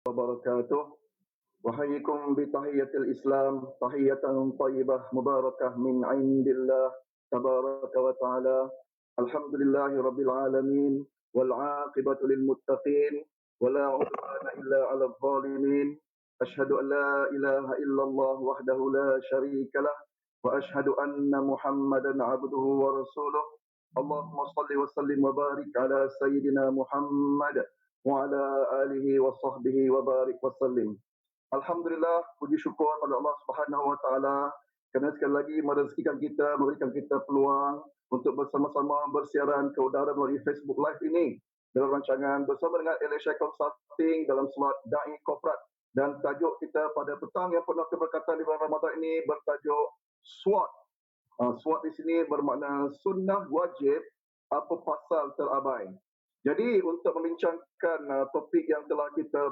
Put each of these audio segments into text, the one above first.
وبركاته. أحييكم بتحية الإسلام تحية طيبة مباركة من عند الله تبارك وتعالى. الحمد لله رب العالمين والعاقبة للمتقين ولا عدوان إلا على الظالمين. أشهد أن لا إله إلا الله وحده لا شريك له وأشهد أن محمدا عبده ورسوله. اللهم صل وسلم وبارك على سيدنا محمد وعلى آله وصحبه وبارك وسلم. Alhamdulillah, puji syukur pada Allah Subhanahu Wa Taala kerana sekali lagi merezekikan kita, memberikan kita peluang untuk bersama-sama bersiaran ke udara melalui Facebook Live ini dalam rancangan bersama dengan Elisha Consulting dalam slot Da'i Korporat, dan tajuk kita pada petang yang penuh keberkatan di bulan Ramadan ini bertajuk SWOT. SWOT di sini bermakna sunnah wajib apa pasal terabai. Jadi untuk membincangkan topik yang telah kita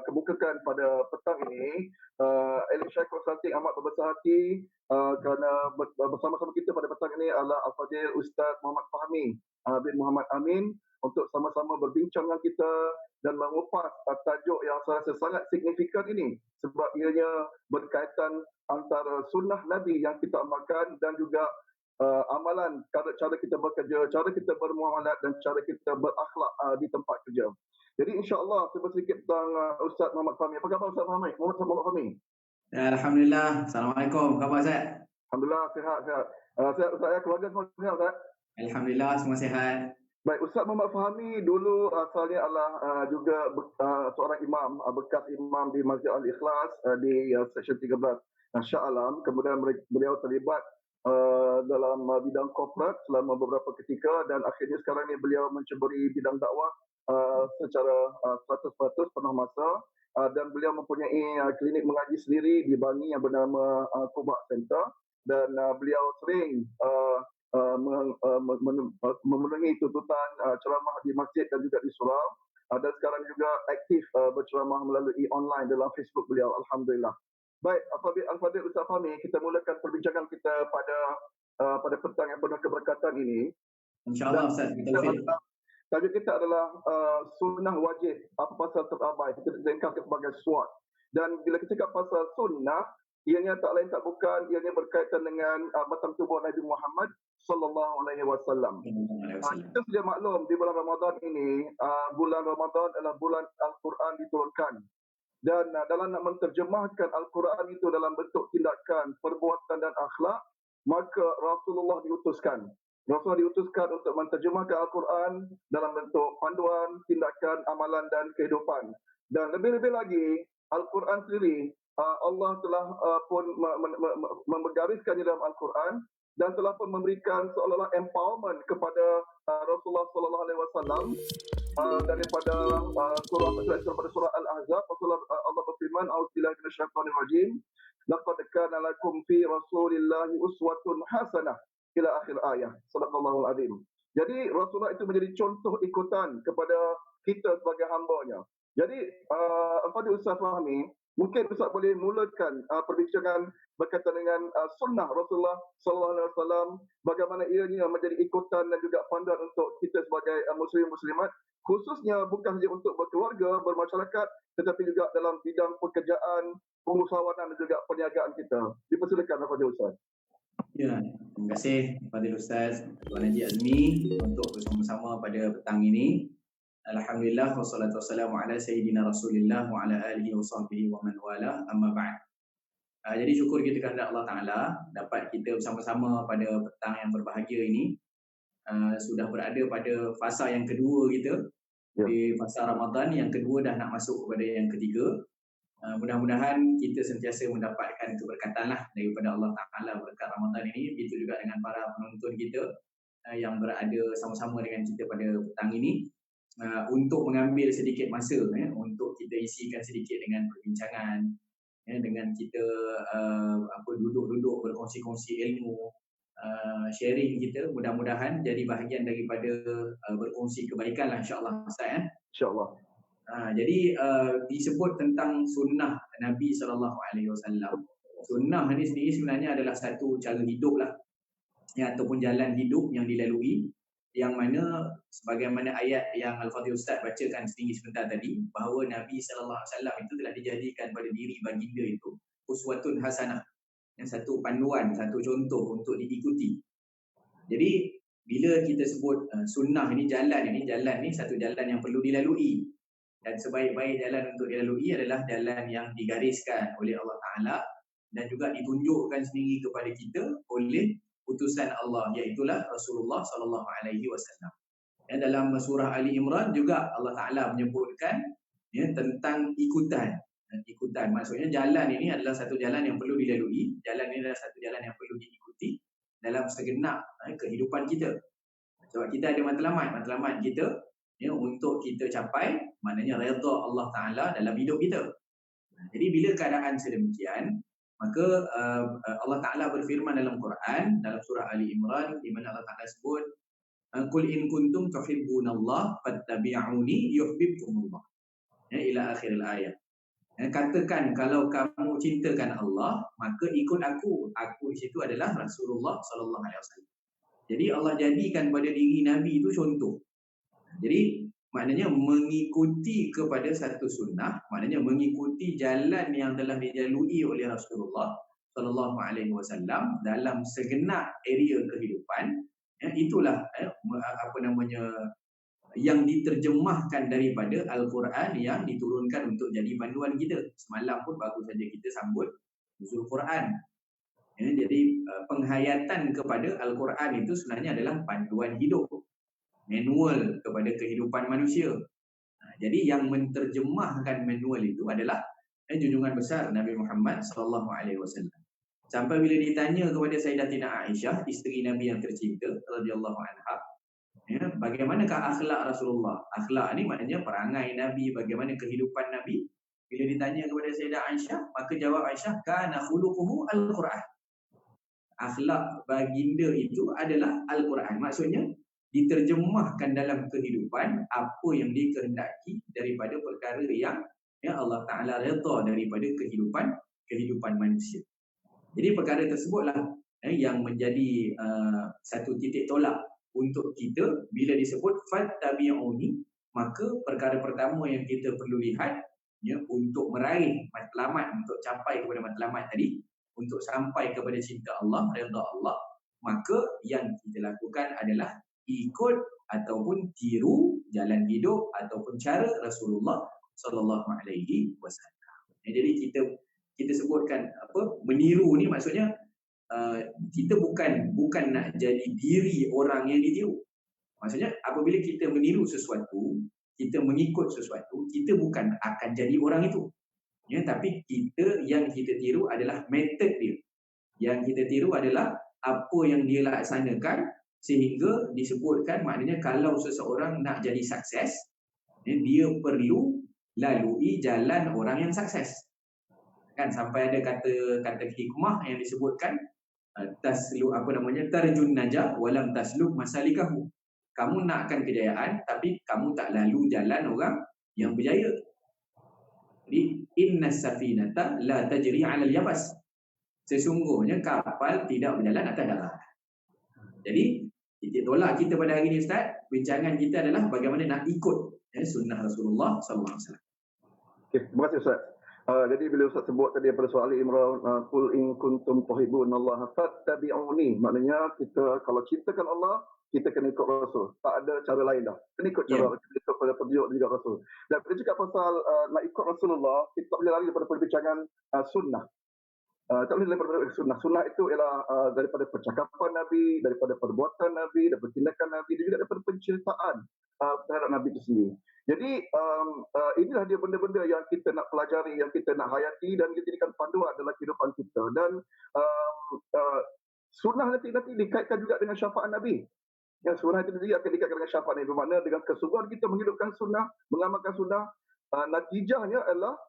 kemukakan pada petang ini, Elisha Consulting amat berbesar hati kerana bersama-sama kita pada petang ini adalah Al-Fadhil Ustaz Muhammad Fahmi bin Muhammad Amin untuk sama-sama berbincang dengan kita dan mengupas tajuk yang saya rasa sangat signifikan ini sebab ianya berkaitan antara sunnah Nabi yang kita amalkan dan juga amalan, cara kita bekerja, cara kita bermuamalat dan cara kita berakhlak di tempat kerja. Jadi insya-Allah cuba sedikit tentang Ustaz Muhammad Fahmi. Apa khabar Ustaz Muhammad? Muhammad Fahmi. Alhamdulillah. Assalamualaikum. Apa khabar Ustaz? Alhamdulillah sihat. Sihat Ustaz ya, keluarga semua sihat Ustaz? Alhamdulillah semua sihat. Baik, Ustaz Muhammad Fahmi dulu asalnya adalah juga seorang imam, bekas imam di Masjid Al-Ikhlas di Seksyen 13 Shah Alam. Kemudian beliau terlibat dalam bidang korporat selama beberapa ketika dan akhirnya sekarang ni beliau menceburi bidang dakwah secara 100% penuh masa, dan beliau mempunyai klinik mengaji sendiri di Bangi yang bernama Kubak Center, dan beliau sering memenuhi tuntutan ceramah di masjid dan juga di surau, dan sekarang juga aktif berceramah melalui online dalam Facebook beliau. Alhamdulillah. Baik, Al-Fadhil Ustaz Fahmi, kita mulakan perbincangan kita pada petang yang penuh keberkatan ini. InsyaAllah Ustaz, kita tajuk kita adalah sunnah wajib apa pasal terabai, kita ringkaskan sebagai SWOT. Dan bila kita cakap pasal sunnah, ianya tak lain tak bukan, ianya berkaitan dengan batang tubuh Nabi Muhammad sallallahu alaihi wasallam. Kita sudah maklum di bulan Ramadan ini, bulan Ramadan adalah bulan Al-Quran diturunkan. Dan dalam nak menterjemahkan Al-Quran itu dalam bentuk tindakan, perbuatan dan akhlak, maka Rasulullah diutuskan. Rasulullah diutuskan untuk menterjemahkan Al-Quran dalam bentuk panduan, tindakan, amalan dan kehidupan. Dan lebih-lebih lagi, Al-Quran sendiri, Allah telah pun menggariskannya dalam Al-Quran dan telah pun memberikan seolah-olah empowerment kepada Rasulullah sallallahu alaihi wasallam daripada surah Al-Ahzab. Allah berfirman, "A'udzubillahi minasyaitonir rajim. Laqad kana lakum fi Rasulillahi uswatun hasanah." Ila akhir ayat. Sadaqallahul azim. Jadi Rasulullah itu menjadi contoh ikutan kepada kita sebagai hamba-Nya. Jadi Al-Fadhil Ustaz Fahmi, mungkin Ustaz boleh mulakan perbincangan berkaitan dengan sunnah Rasulullah sallallahu alaihi wasallam, bagaimana ianya menjadi ikutan dan juga panduan untuk kita sebagai muslim muslimat, khususnya bukan saja untuk berkeluarga, bermasyarakat, tetapi juga dalam bidang pekerjaan, pengusahawanan dan juga perniagaan kita. Dipersilakan Al-Fadhil Ustaz. Ya, terima kasih kepada Ustaz Tuan Haji Azmi untuk bersama-sama pada petang ini. Alhamdulillah wassalatu wassalamu ala sayyidina Rasulillah wa ala alihi wa sahbihi wa man wala, amma ba'd. Jadi syukur kita kepada Allah Ta'ala dapat kita bersama-sama pada petang yang berbahagia ini. Sudah berada pada fasa yang kedua kita, di fasa Ramadan yang kedua, dah nak masuk kepada yang ketiga. Mudah-mudahan kita sentiasa mendapatkan keberkatan lah daripada Allah Ta'ala berkat Ramadan ini. Begitu juga dengan para penonton kita yang berada sama-sama dengan kita pada petang ini, untuk mengambil sedikit masa untuk kita isikan sedikit dengan perbincangan, dengan kita duduk-duduk berkongsi-kongsi ilmu, sharing kita. Mudah-mudahan jadi bahagian daripada berkongsi kebaikan lah, insyaAllah Ustaz. InsyaAllah. Jadi disebut tentang sunnah Nabi SAW. Sunnah ni sendiri sebenarnya adalah satu cara hidup lah, ataupun jalan hidup yang dilalui, yang mana sebagaimana ayat yang Al-Fadhil Ustaz bacakan sebentar tadi, bahawa Nabi SAW itu telah dijadikan pada diri baginda itu uswatun hasanah, yang satu panduan, satu contoh untuk diikuti. Jadi bila kita sebut sunnah ini, jalan ni satu jalan yang perlu dilalui, dan sebaik-baik jalan untuk dilalui adalah jalan yang digariskan oleh Allah Ta'ala dan juga ditunjukkan sendiri kepada kita oleh utusan Allah, iaitulah Rasulullah SAW. Dan dalam surah Ali Imran juga Allah Ta'ala menyebutkan tentang ikutan. Ikutan maksudnya jalan ini adalah satu jalan yang perlu dilalui, jalan ini adalah satu jalan yang perlu diikuti dalam segenap kehidupan kita. Sebab kita ada matlamat kita untuk kita capai, maknanya redha Allah Ta'ala dalam hidup kita. Jadi bila keadaan sedemikian, maka Allah Ta'ala berfirman dalam Quran, dalam surah Ali Imran, di mana Allah Ta'ala sebut, Qul in kuntum tuhibbunallah fattabi'uni yuhibbukumullah. Ila akhir ayat. Katakan kalau kamu cintakan Allah, maka ikut aku. Aku di situ adalah Rasulullah SAW. Jadi Allah jadikan pada diri Nabi itu contoh. Jadi maknanya mengikuti kepada satu sunnah, maknanya mengikuti jalan yang telah dilalui oleh Rasulullah SAW dalam segenap area kehidupan. Itulah yang diterjemahkan daripada Al-Quran yang diturunkan untuk jadi panduan kita. Semalam pun baru saja kita sambut nuzul Quran. Jadi penghayatan kepada Al-Quran itu sebenarnya adalah panduan hidup, manual kepada kehidupan manusia. Jadi yang menterjemahkan manual itu adalah junjungan besar Nabi Muhammad SAW. Sampai bila ditanya kepada Sayyidatina Aisyah, isteri Nabi yang tercinta radhiyallahu anha, bagaimanakah akhlak Rasulullah? Akhlak ni maknanya perangai Nabi, bagaimana kehidupan Nabi. Bila ditanya kepada Sayyidah Aisyah, maka jawab Aisyah, kana khuluquhu al-Quran. Akhlak baginda itu adalah Al-Quran. Maksudnya diterjemahkan dalam kehidupan apa yang dikehendaki daripada perkara yang Allah Ta'ala redha daripada kehidupan manusia. Jadi perkara tersebutlah yang menjadi satu titik tolak untuk kita bila disebut fattabi'uni, maka perkara pertama yang kita perlu lihat untuk meraih matlamat, untuk capai kepada matlamat tadi, untuk sampai kepada cinta Allah, redha Allah, maka yang kita lakukan adalah ikut ataupun tiru jalan hidup ataupun cara Rasulullah SAW. Jadi kita sebutkan meniru ni maksudnya kita bukan nak jadi diri orang yang ditiru. Maksudnya apabila kita meniru sesuatu, kita mengikut sesuatu, kita bukan akan jadi orang itu. Tapi yang kita tiru adalah metod dia. Yang kita tiru adalah apa yang dia laksanakan, sehingga disebutkan maknanya kalau seseorang nak jadi sukses, dia perlu lalui jalan orang yang sukses. Kan sampai ada kata hikmah yang disebutkan, tarjun najah walam tasluk masalikahu. Kamu nakkan kejayaan tapi kamu tak lalu jalan orang yang berjaya. Jadi innas safinata la tajri 'alal yabas. Sesungguhnya kapal tidak berjalan atas darat. Jadi titik tolak kita pada hari ini, Ustaz, bincangan kita adalah bagaimana nak ikut sunnah Rasulullah SAW. Okay, terima kasih Ustaz. Jadi bila Ustaz sebut tadi pada soal Imran, qul in kuntum tuhibbunallaha fattabi'uni, maknanya kita kalau cintakan Allah, kita kena ikut Rasul. Tak ada cara lain dah. Kena ikut cara, kita ikut pada petunjuk juga Rasul. Dan bila cakap pasal nak ikut Rasulullah, kita tak boleh lari daripada perbincangan sunnah. Tak boleh daripada sunnah. Sunnah itu ialah daripada percakapan Nabi, daripada perbuatan Nabi, daripada tindakan Nabi, dan juga daripada penceritaan terhadap Nabi itu sendiri. Jadi inilah dia benda-benda yang kita nak pelajari, yang kita nak hayati dan dijadikan panduan dalam kehidupan kita. Dan sunnah nanti dikaitkan juga dengan syafaat Nabi. Yang sunnah itu sendiri akan dikaitkan dengan syafaat Nabi. Bermakna dengan kesungguhan kita menghidupkan sunnah, mengamalkan sunnah, natijahnya adalah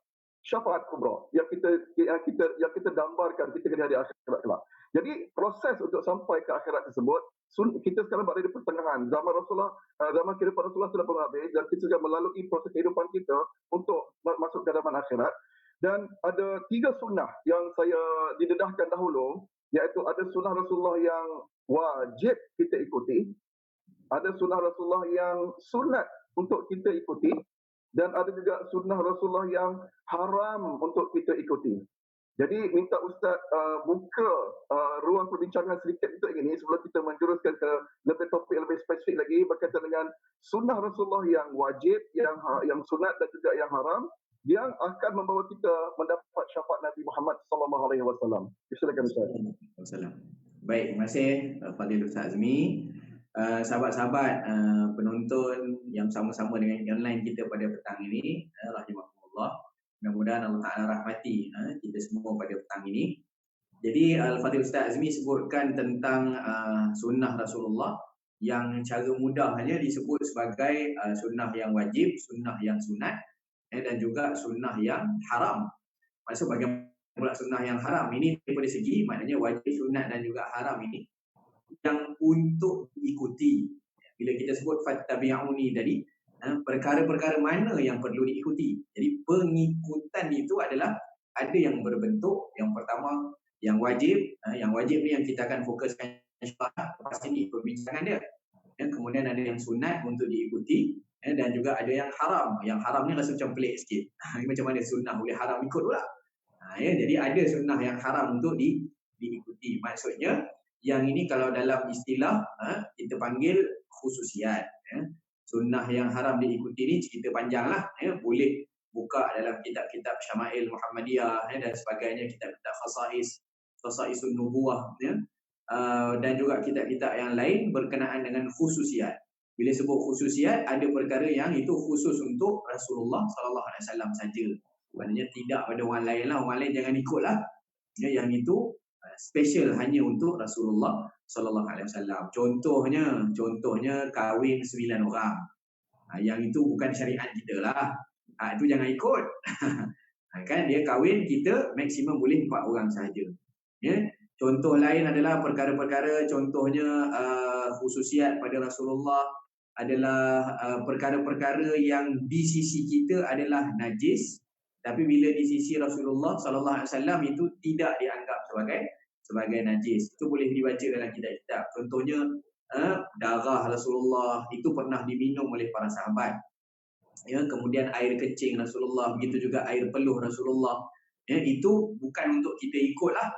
syafaat kubra yang kita dambarkan kita di hari akhirat kelak. Jadi proses untuk sampai ke akhirat tersebut, kita sekarang berada di pertengahan zaman Rasulullah, zaman kehidupan Rasulullah sudah pun habis, dan kita sudah melalui proses kehidupan kita untuk masuk ke zaman akhirat. Dan ada 3 sunnah yang saya didedahkan dahulu, iaitu ada sunnah Rasulullah yang wajib kita ikuti, Ada sunnah Rasulullah yang sunat untuk kita ikuti dan ada juga sunnah Rasulullah yang haram untuk kita ikuti. Jadi minta Ustaz buka ruang perbincangan sedikit untuk ini sebelum kita menjuruskan ke lebih topik lebih spesifik lagi berkaitan dengan sunnah Rasulullah yang wajib, yang sunat dan juga yang haram yang akan membawa kita mendapat syafaat Nabi Muhammad sallallahu alaihi wasallam. Silakan Ustaz. Baik, terima kasih Fadil Ustaz Azmi. Sahabat-sahabat penonton yang sama-sama dengan online kita pada petang ini, rahimahullah. Mudah-mudahan Allah Ta'ala rahmati kita semua pada petang ini. Jadi Al-Fadhil Ustaz Azmi sebutkan tentang sunnah Rasulullah yang cara mudahnya disebut sebagai sunnah yang wajib, sunnah yang sunat dan juga sunnah yang haram. Maksud bagaimana pula sunnah yang haram ini daripada segi maknanya wajib, sunat dan juga haram ini yang untuk diikuti. Bila kita sebut fattabi'uni tadi, perkara-perkara mana yang perlu diikuti. Jadi pengikutan itu adalah ada yang berbentuk, yang pertama yang wajib ni yang kita akan fokuskan insya-Allah lepas ini perbincangan dia. Kemudian ada yang sunat untuk diikuti dan juga ada yang haram. Yang haram ni rasa macam pelik sikit. Macam mana sunnah boleh haram ikut pula? Jadi ada sunnah yang haram untuk diikuti. Maksudnya yang ini kalau dalam istilah kita panggil khususiat. Sunnah yang haram diikuti ni cerita panjang lah. Boleh buka dalam kitab-kitab Syama'il Muhammadiyah dan sebagainya, kitab-kitab Khasaisun Nubuwah dan juga kitab-kitab yang lain berkenaan dengan khususiat. Bila sebut khususiat, ada perkara yang itu khusus untuk Rasulullah sallallahu alaihi wasallam saja. Maknanya tidak pada orang lain lah, orang lain jangan ikutlah. Yang itu special hanya untuk Rasulullah sallallahu alaihi wasallam. Contohnya kahwin 9 orang. Yang itu bukan syariat kita lah. Itu jangan ikut. Kan dia kahwin, kita maksimum boleh 4 orang sahaja. Contoh lain adalah perkara-perkara, contohnya khususiat pada Rasulullah adalah perkara-perkara yang di sisi kita adalah najis, tapi bila di sisi Rasulullah sallallahu alaihi wasallam itu tidak dianggap sebagai najis. Itu boleh dibaca dalam kitab-kitab. Contohnya darah Rasulullah itu pernah diminum oleh para sahabat. Kemudian air kencing Rasulullah, begitu juga air peluh Rasulullah. Itu bukan untuk kita ikutlah.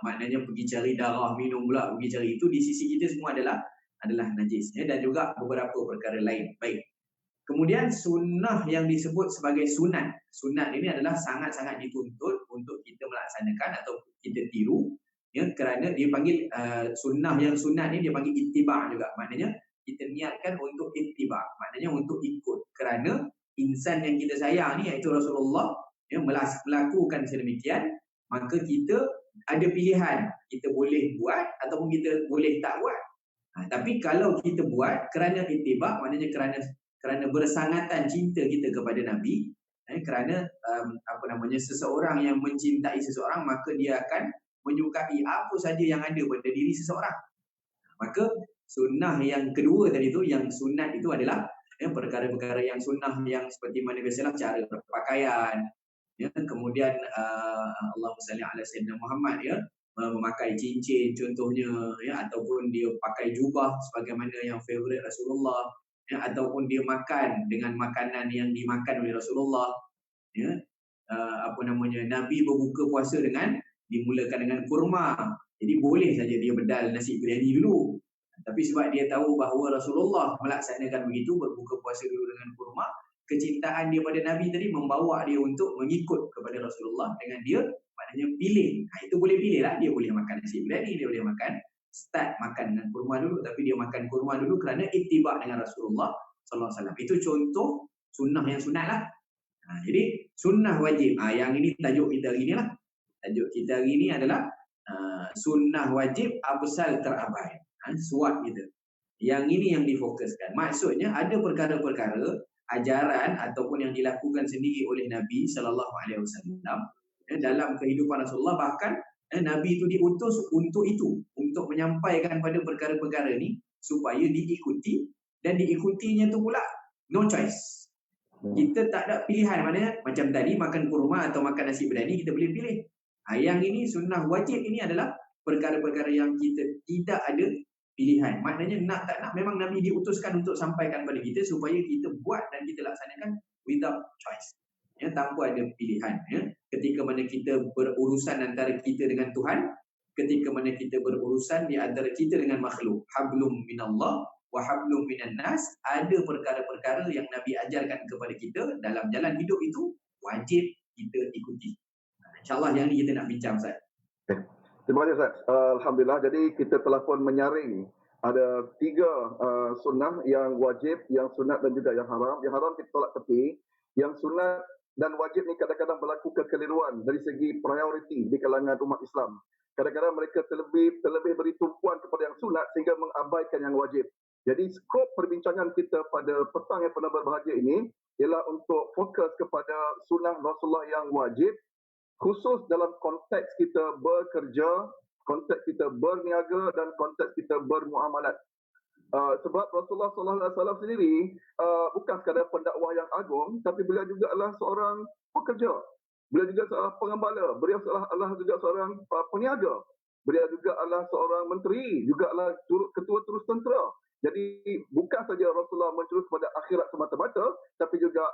Maknanya pergi cari darah minum pula, pergi cari itu di sisi kita semua adalah najis. Dan juga beberapa perkara lain. Baik. Kemudian sunnah yang disebut sebagai sunat. Sunat ini adalah sangat-sangat dituntut untuk kita melaksanakan atau kita tiru. Kerana dia panggil sunnah yang sunat ni dia panggil ittiba' juga. Maknanya kita niatkan untuk ittiba'. Maknanya untuk ikut. Kerana insan yang kita sayang ni iaitu Rasulullah melakukan sedemikian, maka kita ada pilihan. Kita boleh buat ataupun kita boleh tak buat. Tapi kalau kita buat kerana ittiba', maknanya kerana bersangatan cinta kita kepada Nabi, kerana seseorang yang mencintai seseorang, maka dia akan menyukai apa saja yang ada pada diri seseorang. Maka sunnah yang kedua tadi tu, yang sunat itu adalah perkara-perkara yang sunnah yang seperti mana biasalah cara berpakaian, kemudian Allahumma salli ala sayyidina Muhammad, memakai cincin contohnya, ataupun dia pakai jubah sebagaimana yang favorite Rasulullah, ataupun dia makan dengan makanan yang dimakan oleh Rasulullah. Nabi berbuka puasa dimulakan dengan kurma. Jadi boleh saja dia bedal nasi biryani dulu. Tapi sebab dia tahu bahawa Rasulullah melaksanakan begitu, berbuka puasa dulu dengan kurma, kecintaan dia pada Nabi tadi membawa dia untuk mengikut kepada Rasulullah dengan dia, maknanya pilih. Itu boleh pilih lah. Dia boleh makan nasi biryani, dia boleh start makan dengan kurma dulu, tapi dia makan kurma dulu kerana ittiba' dengan Rasulullah sallallahu alaihi wasallam. Itu contoh sunnah yang sunat lah. Jadi sunnah wajib. Yang ini tajuk kita hari ni lah. Tajuk kita hari ni adalah sunnah wajib absal terabai. Suat kita. Yang ini yang difokuskan. Maksudnya ada perkara-perkara ajaran ataupun yang dilakukan sendiri oleh Nabi sallallahu alaihi wasallam dalam kehidupan Rasulullah, bahkan Nabi itu diutus untuk itu, untuk menyampaikan pada perkara-perkara ni supaya diikuti, dan diikutinya tu pula no choice. Kita tak ada pilihan. Maknanya macam tadi makan kurma atau makan nasi biryani kita boleh pilih. Yang ini sunnah wajib ini adalah perkara-perkara yang kita tidak ada pilihan. Maknanya nak tak nak memang Nabi diutuskan untuk sampaikan kepada kita supaya kita buat dan kita laksanakan without choice. Ya, tanpa ada pilihan. Ya. Ketika mana kita berurusan antara kita dengan Tuhan, ketika mana kita berurusan di antara kita dengan makhluk, hablum minallah wa hablum minan nas, ada perkara-perkara yang Nabi ajarkan kepada kita dalam jalan hidup itu wajib kita ikuti. InsyaAllah yang ni kita nak bincang, Ustaz. Terima kasih, Ustaz. Alhamdulillah, jadi kita telah pun menyaring ada 3 sunnah yang wajib, yang sunat dan juga yang haram. Yang haram kita tolak tepi. Yang sunat dan wajib ni kadang-kadang berlaku kekeliruan dari segi prioriti di kalangan umat Islam. Kadang-kadang mereka terlebih beri tumpuan kepada yang sunat sehingga mengabaikan yang wajib. Jadi skop perbincangan kita pada petang yang penuh berbahagia ini ialah untuk fokus kepada sunnah Rasulullah yang wajib, khusus dalam konteks kita bekerja, konteks kita berniaga dan konteks kita bermuamalat. Sebab Rasulullah SAW sendiri bukan sekadar pendakwah yang agung, tapi beliau juga adalah seorang pekerja. Beliau juga seorang pengembala, beliau adalah juga seorang peniaga. Beliau juga adalah seorang menteri, juga adalah ketua terus tentera. Jadi bukan saja Rasulullah menjurus kepada akhirat semata-mata, tapi juga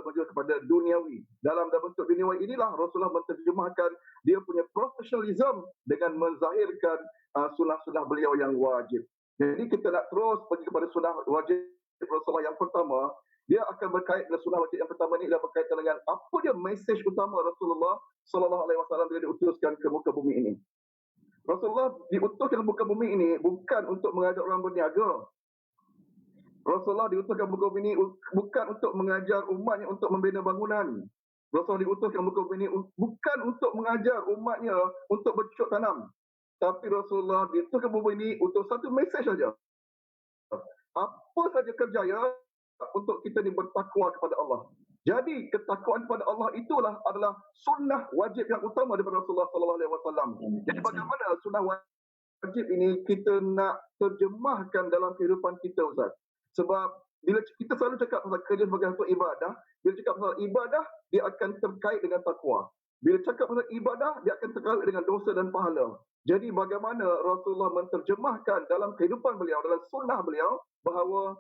menjurus kepada duniawi. Dalam bentuk duniawi inilah Rasulullah menterjemahkan dia punya profesionalism dengan menzahirkan sunnah-sunnah beliau yang wajib. Jadi kita nak terus pergi kepada sunnah wajib Rasulullah yang pertama. Dia akan berkait dengan sunnah wajib yang pertama ini, dan berkaitan dengan apa dia mesej utama Rasulullah SAW bila diutuskan ke muka bumi ini. Rasulullah diutuskan ke muka bumi ini bukan untuk mengajak orang berniaga. Rasulullah diutuskan ke muka bumi ini bukan untuk mengajar umatnya untuk membina bangunan. Rasulullah diutuskan ke muka bumi ini bukan untuk mengajar umatnya untuk bercocok tanam. Tapi Rasulullah diutuskan ke bumi ini untuk satu mesej saja. Apa saja kerjaya untuk kita ni bertakwa kepada Allah. Jadi ketakwaan kepada Allah itulah adalah sunnah wajib yang utama daripada Rasulullah SAW. Jadi bagaimana sunnah wajib ini kita nak terjemahkan dalam kehidupan kita, Ustaz? Sebab bila kita selalu cakap pasal kerja sebagai satu ibadah, bila cakap pasal ibadah, dia akan terkait dengan takwa. Bila cakap pasal ibadah, dia akan terkait dengan dosa dan pahala. Jadi bagaimana Rasulullah menterjemahkan dalam kehidupan beliau, dalam sunnah beliau, bahawa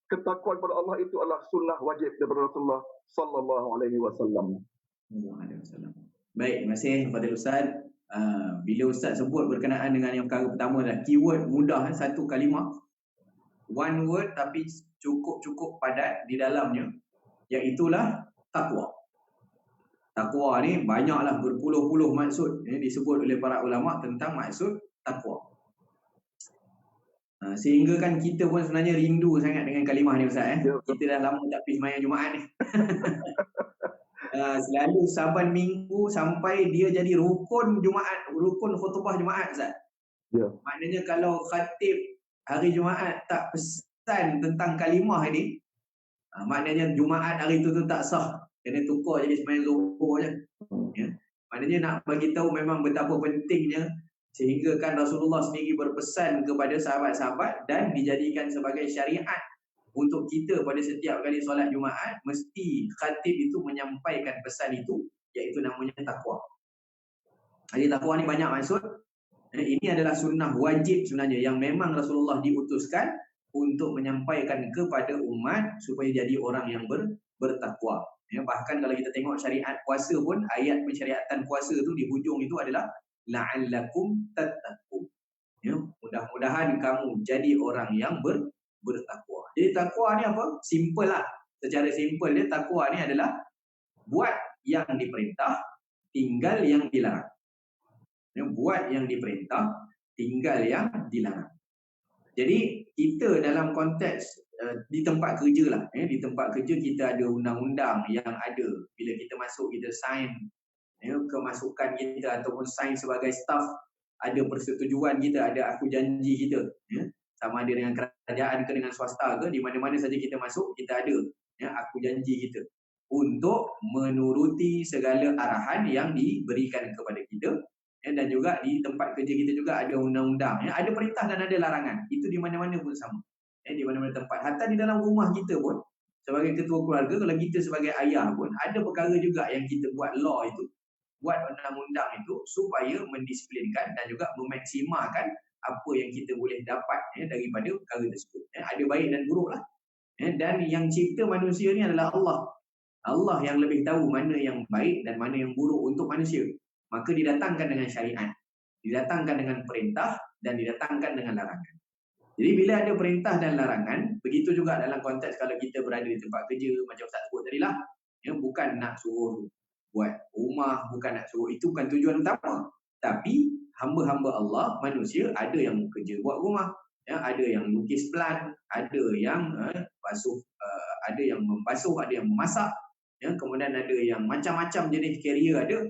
ketakwaan kepada Allah itu adalah sunnah wajib daripada Rasulullah sallallahu alaihi wasallam. Baik, terima kasih kepada Ustaz. Bila Ustaz sebut berkenaan dengan yang perkara pertama adalah keyword mudah, satu kalimah, one word tapi cukup padat di dalamnya, iaitulah takwa. Takwa ni banyaklah, berpuluh-puluh maksud disebut oleh para ulama tentang maksud takwa. Sehingga kan kita pun sebenarnya rindu sangat dengan kalimah ni, Ustaz. Kita dah lama tak pergi sembahyang Jumaat ni. Selalu saban minggu sampai dia jadi rukun Jumaat, rukun khutbah Jumaat, Ustaz. Maknanya kalau khatib hari Jumaat tak pesan tentang kalimah ni, maknanya Jumaat hari tu tak sah. Kena tukar jadi sembahyang Zuhur je. Ya. Maknanya nak bagi tahu memang betapa pentingnya, sehingga kan Rasulullah sendiri berpesan kepada sahabat-sahabat dan dijadikan sebagai syariat untuk kita pada setiap kali solat Jumaat, mesti khatib itu menyampaikan pesan itu, iaitu namanya takwa. Jadi takwa ni banyak maksud. Ini adalah sunnah wajib sebenarnya yang memang Rasulullah diutuskan untuk menyampaikan kepada umat supaya jadi orang yang bertakwa. Ya, bahkan kalau kita tengok syariat puasa pun, ayat pensyariatan puasa tu di hujung itu adalah la'allakum tattaqun. Ya, mudah-mudahan kamu jadi orang yang bertakwa. Jadi takwa ni apa? Simple lah. Secara simple dia, takwa ni adalah buat yang diperintah, tinggal yang dilarang. Ya, buat yang diperintah, tinggal yang dilarang. Jadi kita dalam konteks di tempat kerja lah, di tempat kerja kita ada undang-undang yang ada. Bila kita masuk, kita sign kemasukan kita ataupun sign sebagai staff, ada persetujuan kita, ada aku janji kita, sama ada dengan kerajaan ke dengan swasta ke, di mana-mana saja kita masuk, kita ada aku janji kita untuk menuruti segala arahan yang diberikan kepada kita. Dan juga di tempat kerja kita juga ada undang-undang, ada perintah dan ada larangan. Itu di mana-mana pun sama, di mana-mana tempat. Hatta di dalam rumah kita pun, sebagai ketua keluarga, kalau kita sebagai ayah pun, ada perkara juga yang kita buat law itu, buat undang-undang itu supaya mendisiplinkan dan juga memaksimalkan apa yang kita boleh dapat daripada perkara tersebut. Ada baik dan buruk lah. Dan yang cipta manusia ni adalah Allah. Allah yang lebih tahu mana yang baik dan mana yang buruk untuk manusia. Maka didatangkan dengan syariat, didatangkan dengan perintah dan didatangkan dengan larangan. Jadi bila ada perintah dan larangan, begitu juga dalam konteks kalau kita berada di tempat kerja, macam Ustaz sebut tadi lah, bukan nak suruh buat rumah, bukan nak suruh, itu bukan tujuan utama. Tapi hamba-hamba Allah, manusia, ada yang kerja buat rumah, ada yang lukis pelan, ada yang ada yang membasuh, ada yang memasak, kemudian ada yang macam-macam jenis career ada.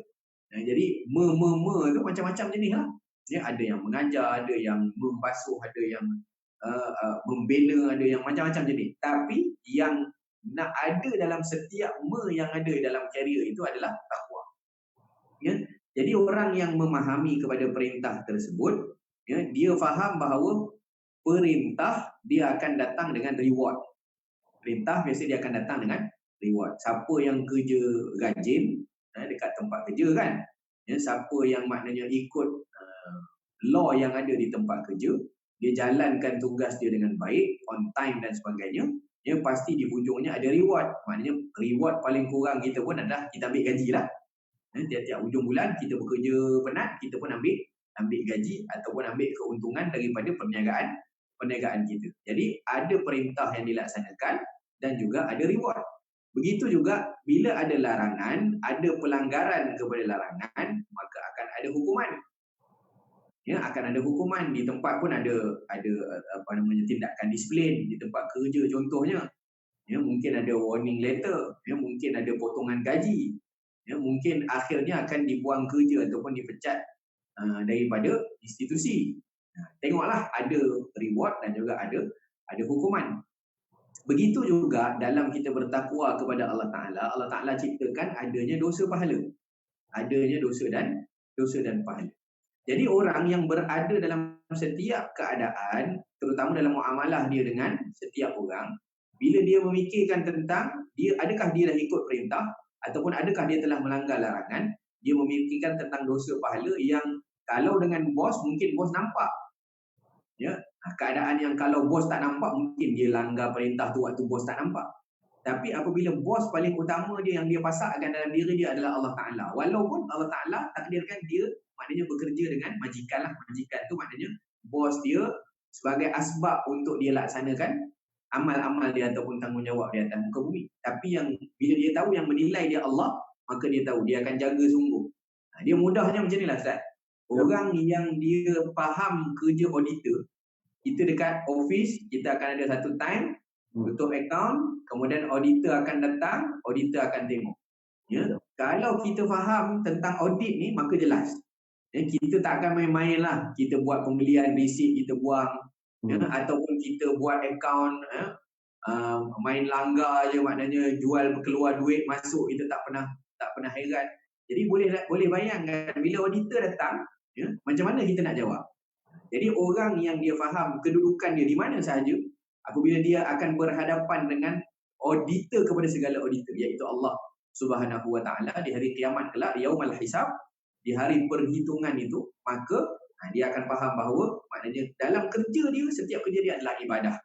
Jadi tu macam-macam jenis lah. Ada yang mengajar, ada yang membasuh, ada yang membina, ada yang macam-macam jenis. Tapi yang nak ada dalam setiap yang ada dalam career itu adalah takwa. Jadi orang yang memahami kepada perintah tersebut, dia faham bahawa perintah dia akan datang dengan reward. Perintah biasa dia akan datang dengan reward. Siapa yang kerja rajin dekat tempat kerja kan, siapa yang maknanya ikut law yang ada di tempat kerja, dia jalankan tugas dia dengan baik, on time dan sebagainya, pasti di hujungnya ada reward. Maknanya reward paling kurang kita pun adalah kita ambil gaji lah. Tiap-tiap hujung bulan kita bekerja penat, kita pun ambil gaji ataupun ambil keuntungan daripada perniagaan kita. Jadi ada perintah yang dilaksanakan dan juga ada reward. Begitu juga bila ada larangan, ada pelanggaran kepada larangan, maka akan ada hukuman. Akan ada hukuman. Di tempat pun ada tindakan disiplin di tempat kerja contohnya. Mungkin ada warning letter, mungkin ada potongan gaji, mungkin akhirnya akan dibuang kerja ataupun dipecat daripada institusi. Tengoklah, ada reward dan juga ada hukuman. Begitu juga dalam kita bertakwa kepada Allah Ta'ala ciptakan adanya dosa pahala. Adanya dosa dan pahala. Jadi orang yang berada dalam setiap keadaan, terutama dalam muamalah dia dengan setiap orang, bila dia memikirkan tentang adakah dia dah ikut perintah ataupun adakah dia telah melanggar larangan, dia memikirkan tentang dosa pahala yang kalau dengan bos, mungkin bos nampak. Keadaan yang kalau bos tak nampak, mungkin dia langgar perintah tu waktu bos tak nampak. Tapi apabila bos paling utama dia yang dia pasakkan dalam diri dia adalah Allah Ta'ala. Walaupun Allah Ta'ala takdirkan dia maknanya bekerja dengan majikan lah. Majikan tu maknanya bos dia sebagai asbab untuk dia laksanakan amal-amal dia ataupun tanggungjawab dia atas muka bumi. Tapi yang bila dia tahu yang menilai dia Allah, maka dia tahu dia akan jaga sungguh. Dia mudahnya macam ni lah Ustaz. Orang yang dia faham kerja auditor, kita dekat office, kita akan ada satu time tutup account, kemudian auditor akan datang, auditor akan tengok. Kalau kita faham tentang audit ni, maka jelas. Kita tak akan main-main lah. Kita buat pembelian receipt, kita buang. Ataupun kita buat account, main langgar je, maknanya jual keluar duit, masuk, kita tak pernah heran. Jadi boleh bayangkan bila auditor datang, macam mana kita nak jawab. Jadi orang yang dia faham kedudukan dia di mana sahaja, apabila dia akan berhadapan dengan auditor kepada segala auditor, iaitu Allah Subhanahu Wa Taala di hari kiamat kelak, yaumul hisab, di hari perhitungan itu, maka dia akan faham bahawa maknanya dalam kerja dia, setiap kerja dia adalah ibadah.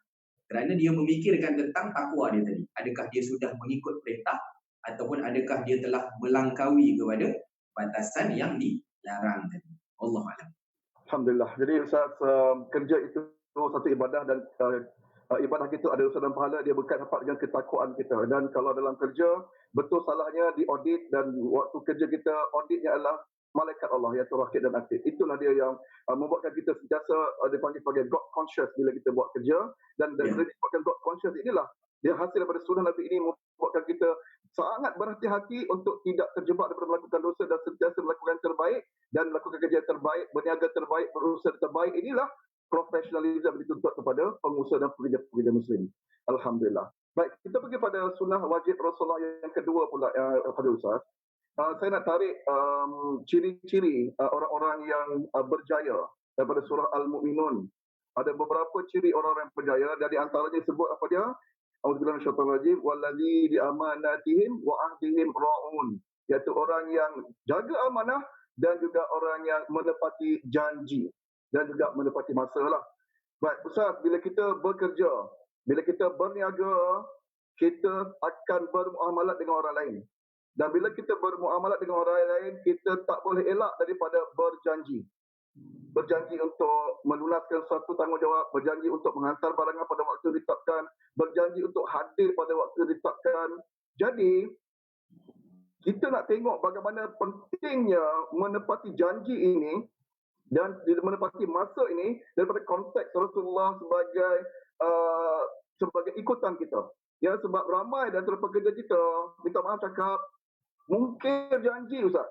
Kerana dia memikirkan tentang takwa dia tadi. Adakah dia sudah mengikut perintah ataupun adakah dia telah melangkaui kepada batasan yang dilarang tadi. Allahuakbar. Alhamdulillah. Jadi Ustaz, kerja itu satu ibadah dan ibadah kita ada usaha dan pahala, dia berkait rapat dengan ketakwaan kita. Dan kalau dalam kerja, betul salahnya diaudit, dan waktu kerja kita auditnya adalah malaikat Allah, iaitu rakib dan atid. Itulah dia yang membuatkan kita sentiasa dipanggil sebagai God conscious bila kita buat kerja. Dan dari disebabkan God conscious inilah dia hasil daripada sunnah Nabi ini membuatkan kita sangat berhati-hati untuk tidak terjebak daripada melakukan dosa dan sentiasa melakukan yang terbaik dan melakukan kerja yang terbaik, berniaga terbaik, berusaha terbaik. Inilah profesionalisme dituntut kepada pengusaha dan pekerja-pekerja muslim. Alhamdulillah. Baik, kita pergi pada sunnah wajib Rasulullah yang kedua pula, Fadil Ustaz. Saya nak tarik ciri-ciri orang-orang yang berjaya daripada surah Al-Mu'minun. Ada beberapa ciri orang-orang yang berjaya, dari antaranya sebut apa dia? Auzubillahi minasyaitonir rajim, wallazi bi amanatihim wa ahdihim ra'un, iaitu orang yang jaga amanah dan juga orang yang menepati janji. dan juga menepati masa lah. Baik, Ustaz, bila kita bekerja, bila kita berniaga, kita akan bermuamalat dengan orang lain. Dan bila kita bermuamalat dengan orang lain, kita tak boleh elak daripada berjanji. Berjanji untuk melunaskan satu tanggungjawab, berjanji untuk menghantar barangan pada waktu ditetapkan, berjanji untuk hadir pada waktu ditetapkan. Jadi, kita nak tengok bagaimana pentingnya menepati janji ini dan menepati masa ini daripada konteks Rasulullah sebagai ikutan kita. Ya, sebab ramai di antara pekerja kita, minta maaf cakap, mungkin janji, Ustaz.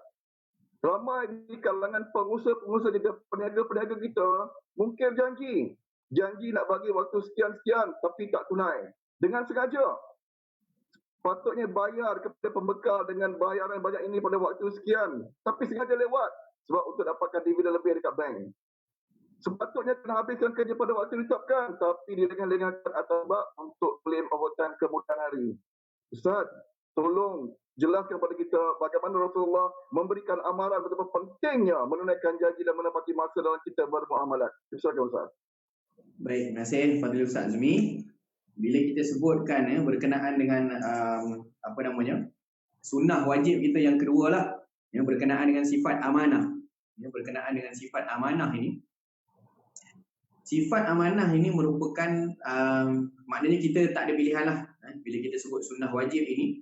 Ramai di kalangan pengusaha-pengusaha juga, peniaga-peniaga kita, mungkin janji. Janji nak bagi waktu sekian-sekian, tapi tak tunai. Dengan sengaja. Patutnya bayar kepada pembekal dengan bayaran banyak ini pada waktu sekian. Tapi sengaja lewat. Sebab untuk dapatkan dividen lebih dekat bank. Sepatutnya kena habiskan kerja pada waktu ditetapkan. Tapi dia dengan lengahkan atau sebab untuk claim overtime kemudian hari. Ustaz, tolong jelaskan kepada kita bagaimana Rasulullah memberikan amaran betapa pentingnya menunaikan janji dan menepati masa dalam kita bermuamalat. Silakan Ustaz. Baik, terima kasih Fadil Ustaz Azmi. Bila kita sebutkan berkenaan dengan sunnah wajib kita yang kedua lah, yang berkenaan dengan sifat amanah. Berkenaan dengan sifat amanah ini. Sifat amanah ini merupakan maknanya kita tak ada pilihan lah. Bila kita sebut sunnah wajib ini,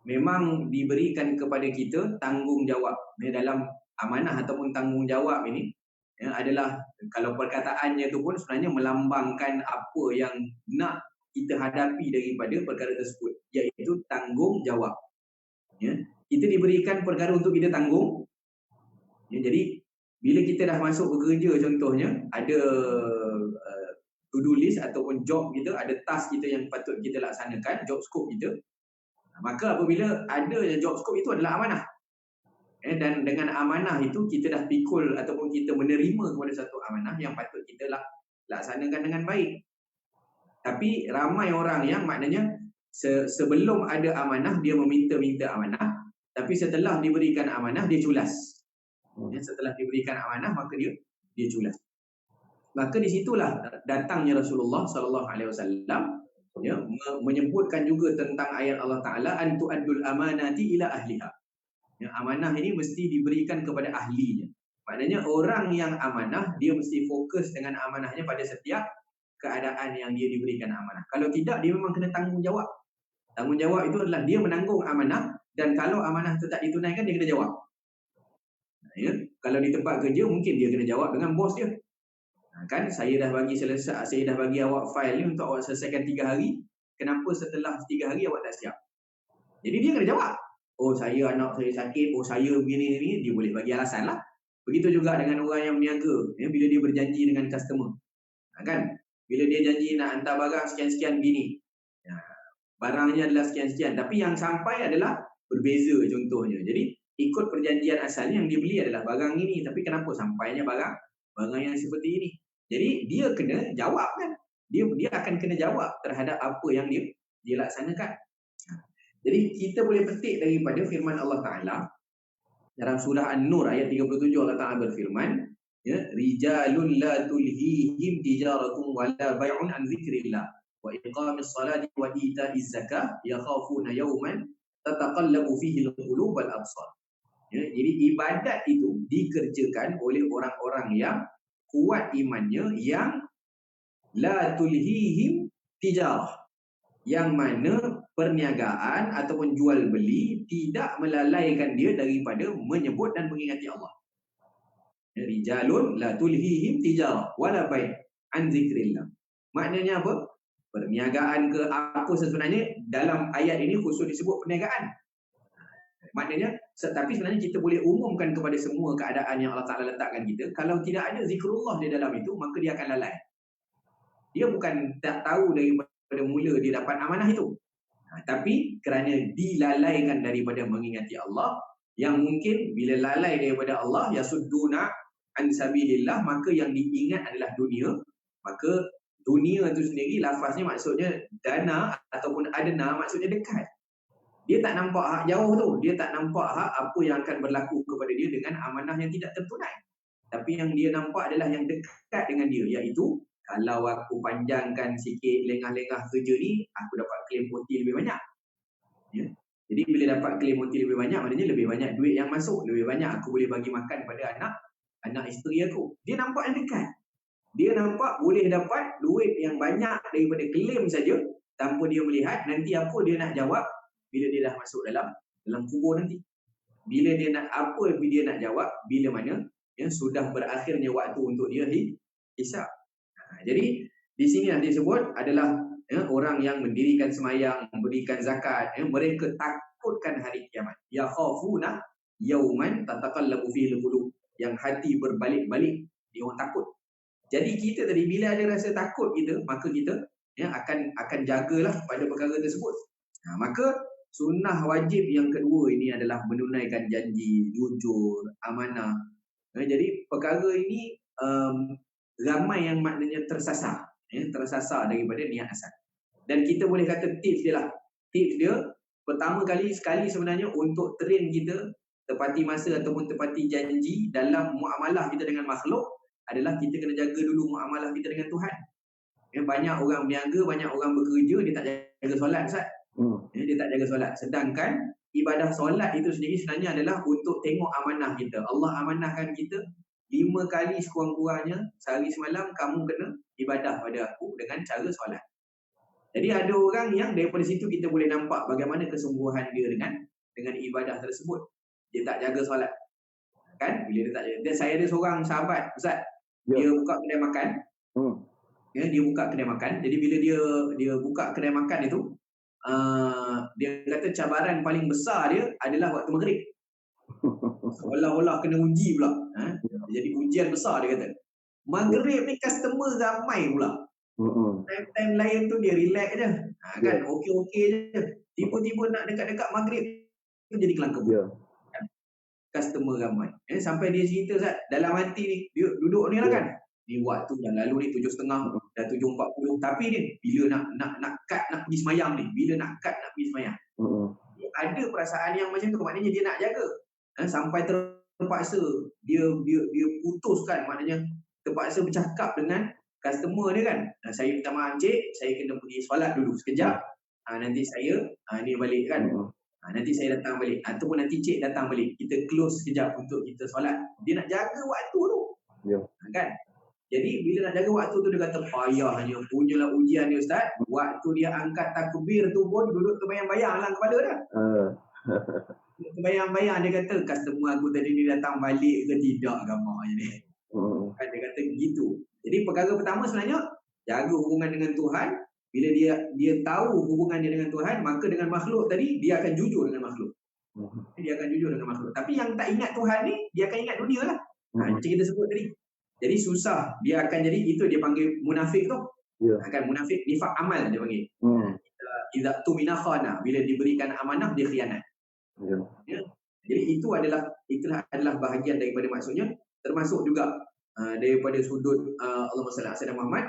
memang diberikan kepada kita tanggungjawab. Dalam amanah ataupun tanggungjawab ini adalah, kalau perkataannya itu pun sebenarnya melambangkan apa yang nak kita hadapi daripada perkara tersebut, iaitu tanggungjawab. Kita diberikan perkara untuk kita tanggung. Jadi bila kita dah masuk bekerja, contohnya ada to-do list ataupun job kita, ada task kita yang patut kita laksanakan, job scope kita. Maka apabila ada job scope itu adalah amanah. Dan dengan amanah itu kita dah pikul ataupun kita menerima kepada satu amanah yang patut kita laksanakan dengan baik. Tapi ramai orang yang maknanya sebelum ada amanah dia meminta-minta amanah, tapi setelah diberikan amanah dia culas. Setelah diberikan amanah maka dia culas. Maka di situlah datangnya Rasulullah SAW menyebutkan juga tentang ayat Allah Taala, an tu'addul amanati ila ahliha. Amanah ini mesti diberikan kepada ahlinya. Maknanya orang yang amanah dia mesti fokus dengan amanahnya pada setiap keadaan yang dia diberikan amanah. Kalau tidak, dia memang kena tanggungjawab. Tanggungjawab itu adalah dia menanggung amanah, dan kalau amanah itu tak ditunaikan, dia kena jawab. Kalau di tempat kerja mungkin dia kena jawab dengan bos dia. Kan saya dah bagi selesai, saya dah bagi awak fail ni untuk awak selesaikan 3 hari. Kenapa setelah 3 hari awak tak siap? Jadi dia kena jawab. Oh, saya anak saya sakit, oh saya begini, dia boleh bagi alasan lah. Begitu juga dengan orang yang berniaga, bila dia berjanji dengan customer. Kan? Bila dia janji nak hantar barang sekian-sekian begini. Barangnya adalah sekian-sekian, tapi yang sampai adalah berbeza contohnya. Jadi ikut perjanjian asalnya yang dia beli adalah barang ini, tapi kenapa sampainya barang yang seperti ini? Jadi dia kena jawab kan. Dia akan kena jawab terhadap apa yang dia laksanakan. Jadi kita boleh petik daripada firman Allah Ta'ala dalam surah An-Nur ayat 37, Allah Ta'ala berfirman, rijalun la tulhihim tijaratun wa la bay'un an zikrillah wa iqamis salati wa ita'iz zakah yakhafuna yawman tataqallabu fihi al-qulub wal absar. Jadi ibadat itu dikerjakan oleh orang-orang yang kuat imannya, yang la tulhihim tijarah, yang mana perniagaan ataupun jual beli tidak melalaikan dia daripada menyebut dan mengingati Allah. Rijalun la tulhihim tijarah wala bai' an zikrillah. Maknanya apa? Perniagaan ke apa sebenarnya dalam ayat ini khusus disebut perniagaan. Maknanya, tapi sebenarnya kita boleh umumkan kepada semua keadaan yang Allah Ta'ala letakkan kita. Kalau tidak ada zikrullah di dalam itu, maka dia akan lalai. Dia bukan tak tahu daripada mula dia dapat amanah itu. Tapi kerana dilalaikan daripada mengingati Allah, yang mungkin bila lalai daripada Allah, yasudduna an sabilillah, maka yang diingat adalah dunia. Maka dunia itu sendiri lafaznya maksudnya dana ataupun adna, maksudnya dekat. Dia tak nampak hak jauh tu, dia tak nampak hak apa yang akan berlaku kepada dia dengan amanah yang tidak tertunai. Tapi yang dia nampak adalah yang dekat dengan dia, iaitu kalau aku panjangkan sikit lengah-lengah kerja ni, aku dapat claim OT lebih banyak. Ya. Jadi bila dapat claim OT lebih banyak, maknanya lebih banyak duit yang masuk, lebih banyak aku boleh bagi makan pada anak isteri aku. Dia nampak yang dekat. Dia nampak boleh dapat duit yang banyak daripada claim saja tanpa dia melihat nanti apa dia nak jawab bila dia dah masuk dalam kubur nanti. Bila dia nak apa dia nak jawab bila mana yang sudah berakhirnya waktu untuk dia hisap. Jadi di sini yang disebut adalah orang yang mendirikan semayang, memberikan zakat, mereka takutkan hari kiamat. Ya khafuna yauman tataqallabu fihi al-qulub, yang hati berbalik-balik, dia orang takut. Jadi kita tadi bila ada rasa takut kita, maka kita akan jagalah pada perkara tersebut. Maka sunnah wajib yang kedua ini adalah menunaikan janji, jujur, amanah. Jadi perkara ini ramai yang maknanya tersasar daripada niat asal. Dan kita boleh kata tips dia lah. Tips dia pertama kali sekali sebenarnya untuk train kita tepati masa ataupun tepati janji dalam muamalah kita dengan makhluk adalah kita kena jaga dulu muamalah kita dengan Tuhan. Banyak orang berniaga, banyak orang bekerja, dia tak jaga solat, Ustaz. Dia tak jaga solat. Sedangkan ibadah solat itu sendiri sebenarnya adalah untuk tengok amanah kita. Allah amanahkan kita 5 kali sekurang-kurangnya sehari semalam kamu kena ibadah pada aku dengan cara solat. Jadi ada orang yang daripada situ kita boleh nampak bagaimana kesungguhan dia dengan ibadah tersebut. Dia tak jaga solat. Kan? Bila dia tak jaga. Dan saya ada seorang sahabat, Ustaz. Dia buka kedai makan. Dia buka kedai makan. Jadi bila dia buka kedai makan itu, dia kata cabaran paling besar dia adalah waktu maghrib. Seolah-olah kena uji pula. Jadi ujian besar dia kata. Maghrib ni customer ramai pula. Time-time lain tu dia relax je. Kan okey-okey je. Tiba-tiba nak dekat-dekat maghrib tu jadi kelang kabut. Customer ramai. Sampai dia cerita Zat, dalam hati ni dia duduk ni lah kan. Ni waktu dah lalu ni 7.30, dah 7.40, tapi ni bila nak cut nak pergi semayang ni, bila nak cut nak pergi semayang. Ada perasaan yang macam tu, maknanya dia nak jaga. Sampai terpaksa dia putuskan, maknanya terpaksa bercakap dengan customer dia kan. Saya minta maaf cik, saya kena pergi solat dulu sekejap. Nanti saya ni balik kan. Nanti saya datang balik. Ataupun nanti cik datang balik. Kita close sekejap untuk kita solat. Dia nak jaga waktu tu. Kan? Jadi bila nak jaga waktu tu dia kata payahnya. Punyalah ujian dia Ustaz. Waktu dia angkat takbir tu pun duduk terbayang-bayang dalam kepala dah. Terbayang-bayang dia kata customer aku tadi ni datang balik ke tidak gambarnya ni. Kan dia kata gitu. Jadi perkara pertama sebenarnya jaga hubungan dengan Tuhan. Bila dia tahu hubungan dia dengan Tuhan, maka dengan makhluk tadi dia akan jujur dengan makhluk. Dia akan jujur dengan makhluk. Tapi yang tak ingat Tuhan ni, dia akan ingat dunia lah. Macam kita sebut tadi. Jadi susah. Dia akan jadi, itu dia panggil munafik tu. Akan munafik, nifak amal dia panggil. Idza tumina khana, bila diberikan amanah dia khianat. Jadi itulah adalah bahagian daripada maksudnya, termasuk juga daripada sudut Allahumma salli ala sayyidina Muhammad.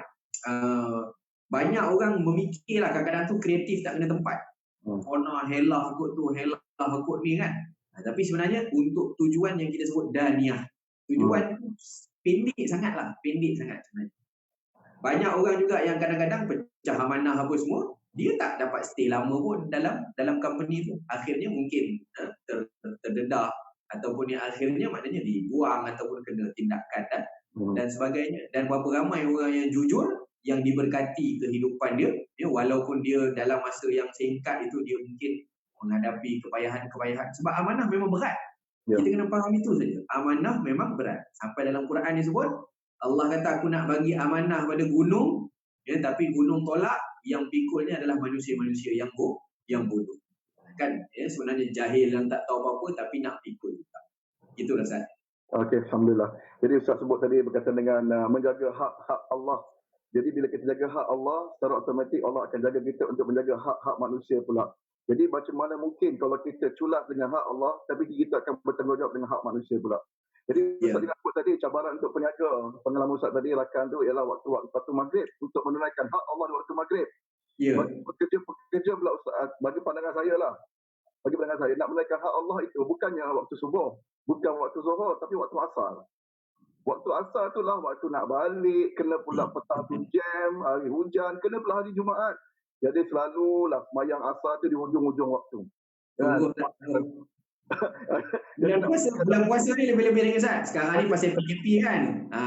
Banyak orang memikirlah kadang-kadang tu kreatif tak kena tempat. Ona helah kot tu, helah kot ni kan. Tapi sebenarnya untuk tujuan yang kita sebut daniyah. Tujuan tu pendek sangat sebenarnya. Banyak orang juga yang kadang-kadang pecah amanah apa semua, dia tak dapat stay lama pun dalam company tu. Akhirnya mungkin terdedah ataupun yang akhirnya maknanya dibuang ataupun kena tindakan dan sebagainya. Dan berapa ramai orang yang jujur yang diberkati kehidupan dia, walaupun dia dalam masa yang singkat itu dia mungkin menghadapi kepayahan-kepayahan. Sebab amanah memang berat. Kita kena faham itu saja. Amanah memang berat. Sampai dalam Quran disebut, Allah kata aku nak bagi amanah pada gunung, tapi gunung tolak, yang pikulnya adalah manusia-manusia yang bodoh. Kan? Sebenarnya jahil yang tak tahu apa-apa tapi nak pikul. Itulah Ustaz. Okey, alhamdulillah. Jadi Ustaz sebut tadi berkaitan dengan menjaga hak-hak Allah. Jadi bila kita jaga hak Allah, secara automatik Allah akan jaga kita untuk menjaga hak-hak manusia pula. Jadi macam mana mungkin kalau kita culas dengan hak Allah, tapi kita akan bertanggungjawab dengan hak manusia pula. Jadi Ustaz juga sebut tadi cabaran untuk peniaga. Pengalaman Ustaz tadi rakan tu ialah waktu maghrib untuk menunaikan hak Allah di waktu maghrib. Pekerja pula Ustaz, bagi pandangan saya lah. Bagi pandangan saya, nak menunaikan hak Allah itu bukannya waktu subuh, bukan waktu zuhur, tapi waktu asar. Waktu asar tu lah waktu nak balik, kena pula petang tu jam, hari hujan, kena pula hari Jumaat. Jadi selalulah semayang asar tu di hujung-hujung waktu. Kan? Sungguh tak tahu. Jadi Bulan puasa ni lebih-lebih lagi Ustaz. Sekarang ni pasal PKP kan.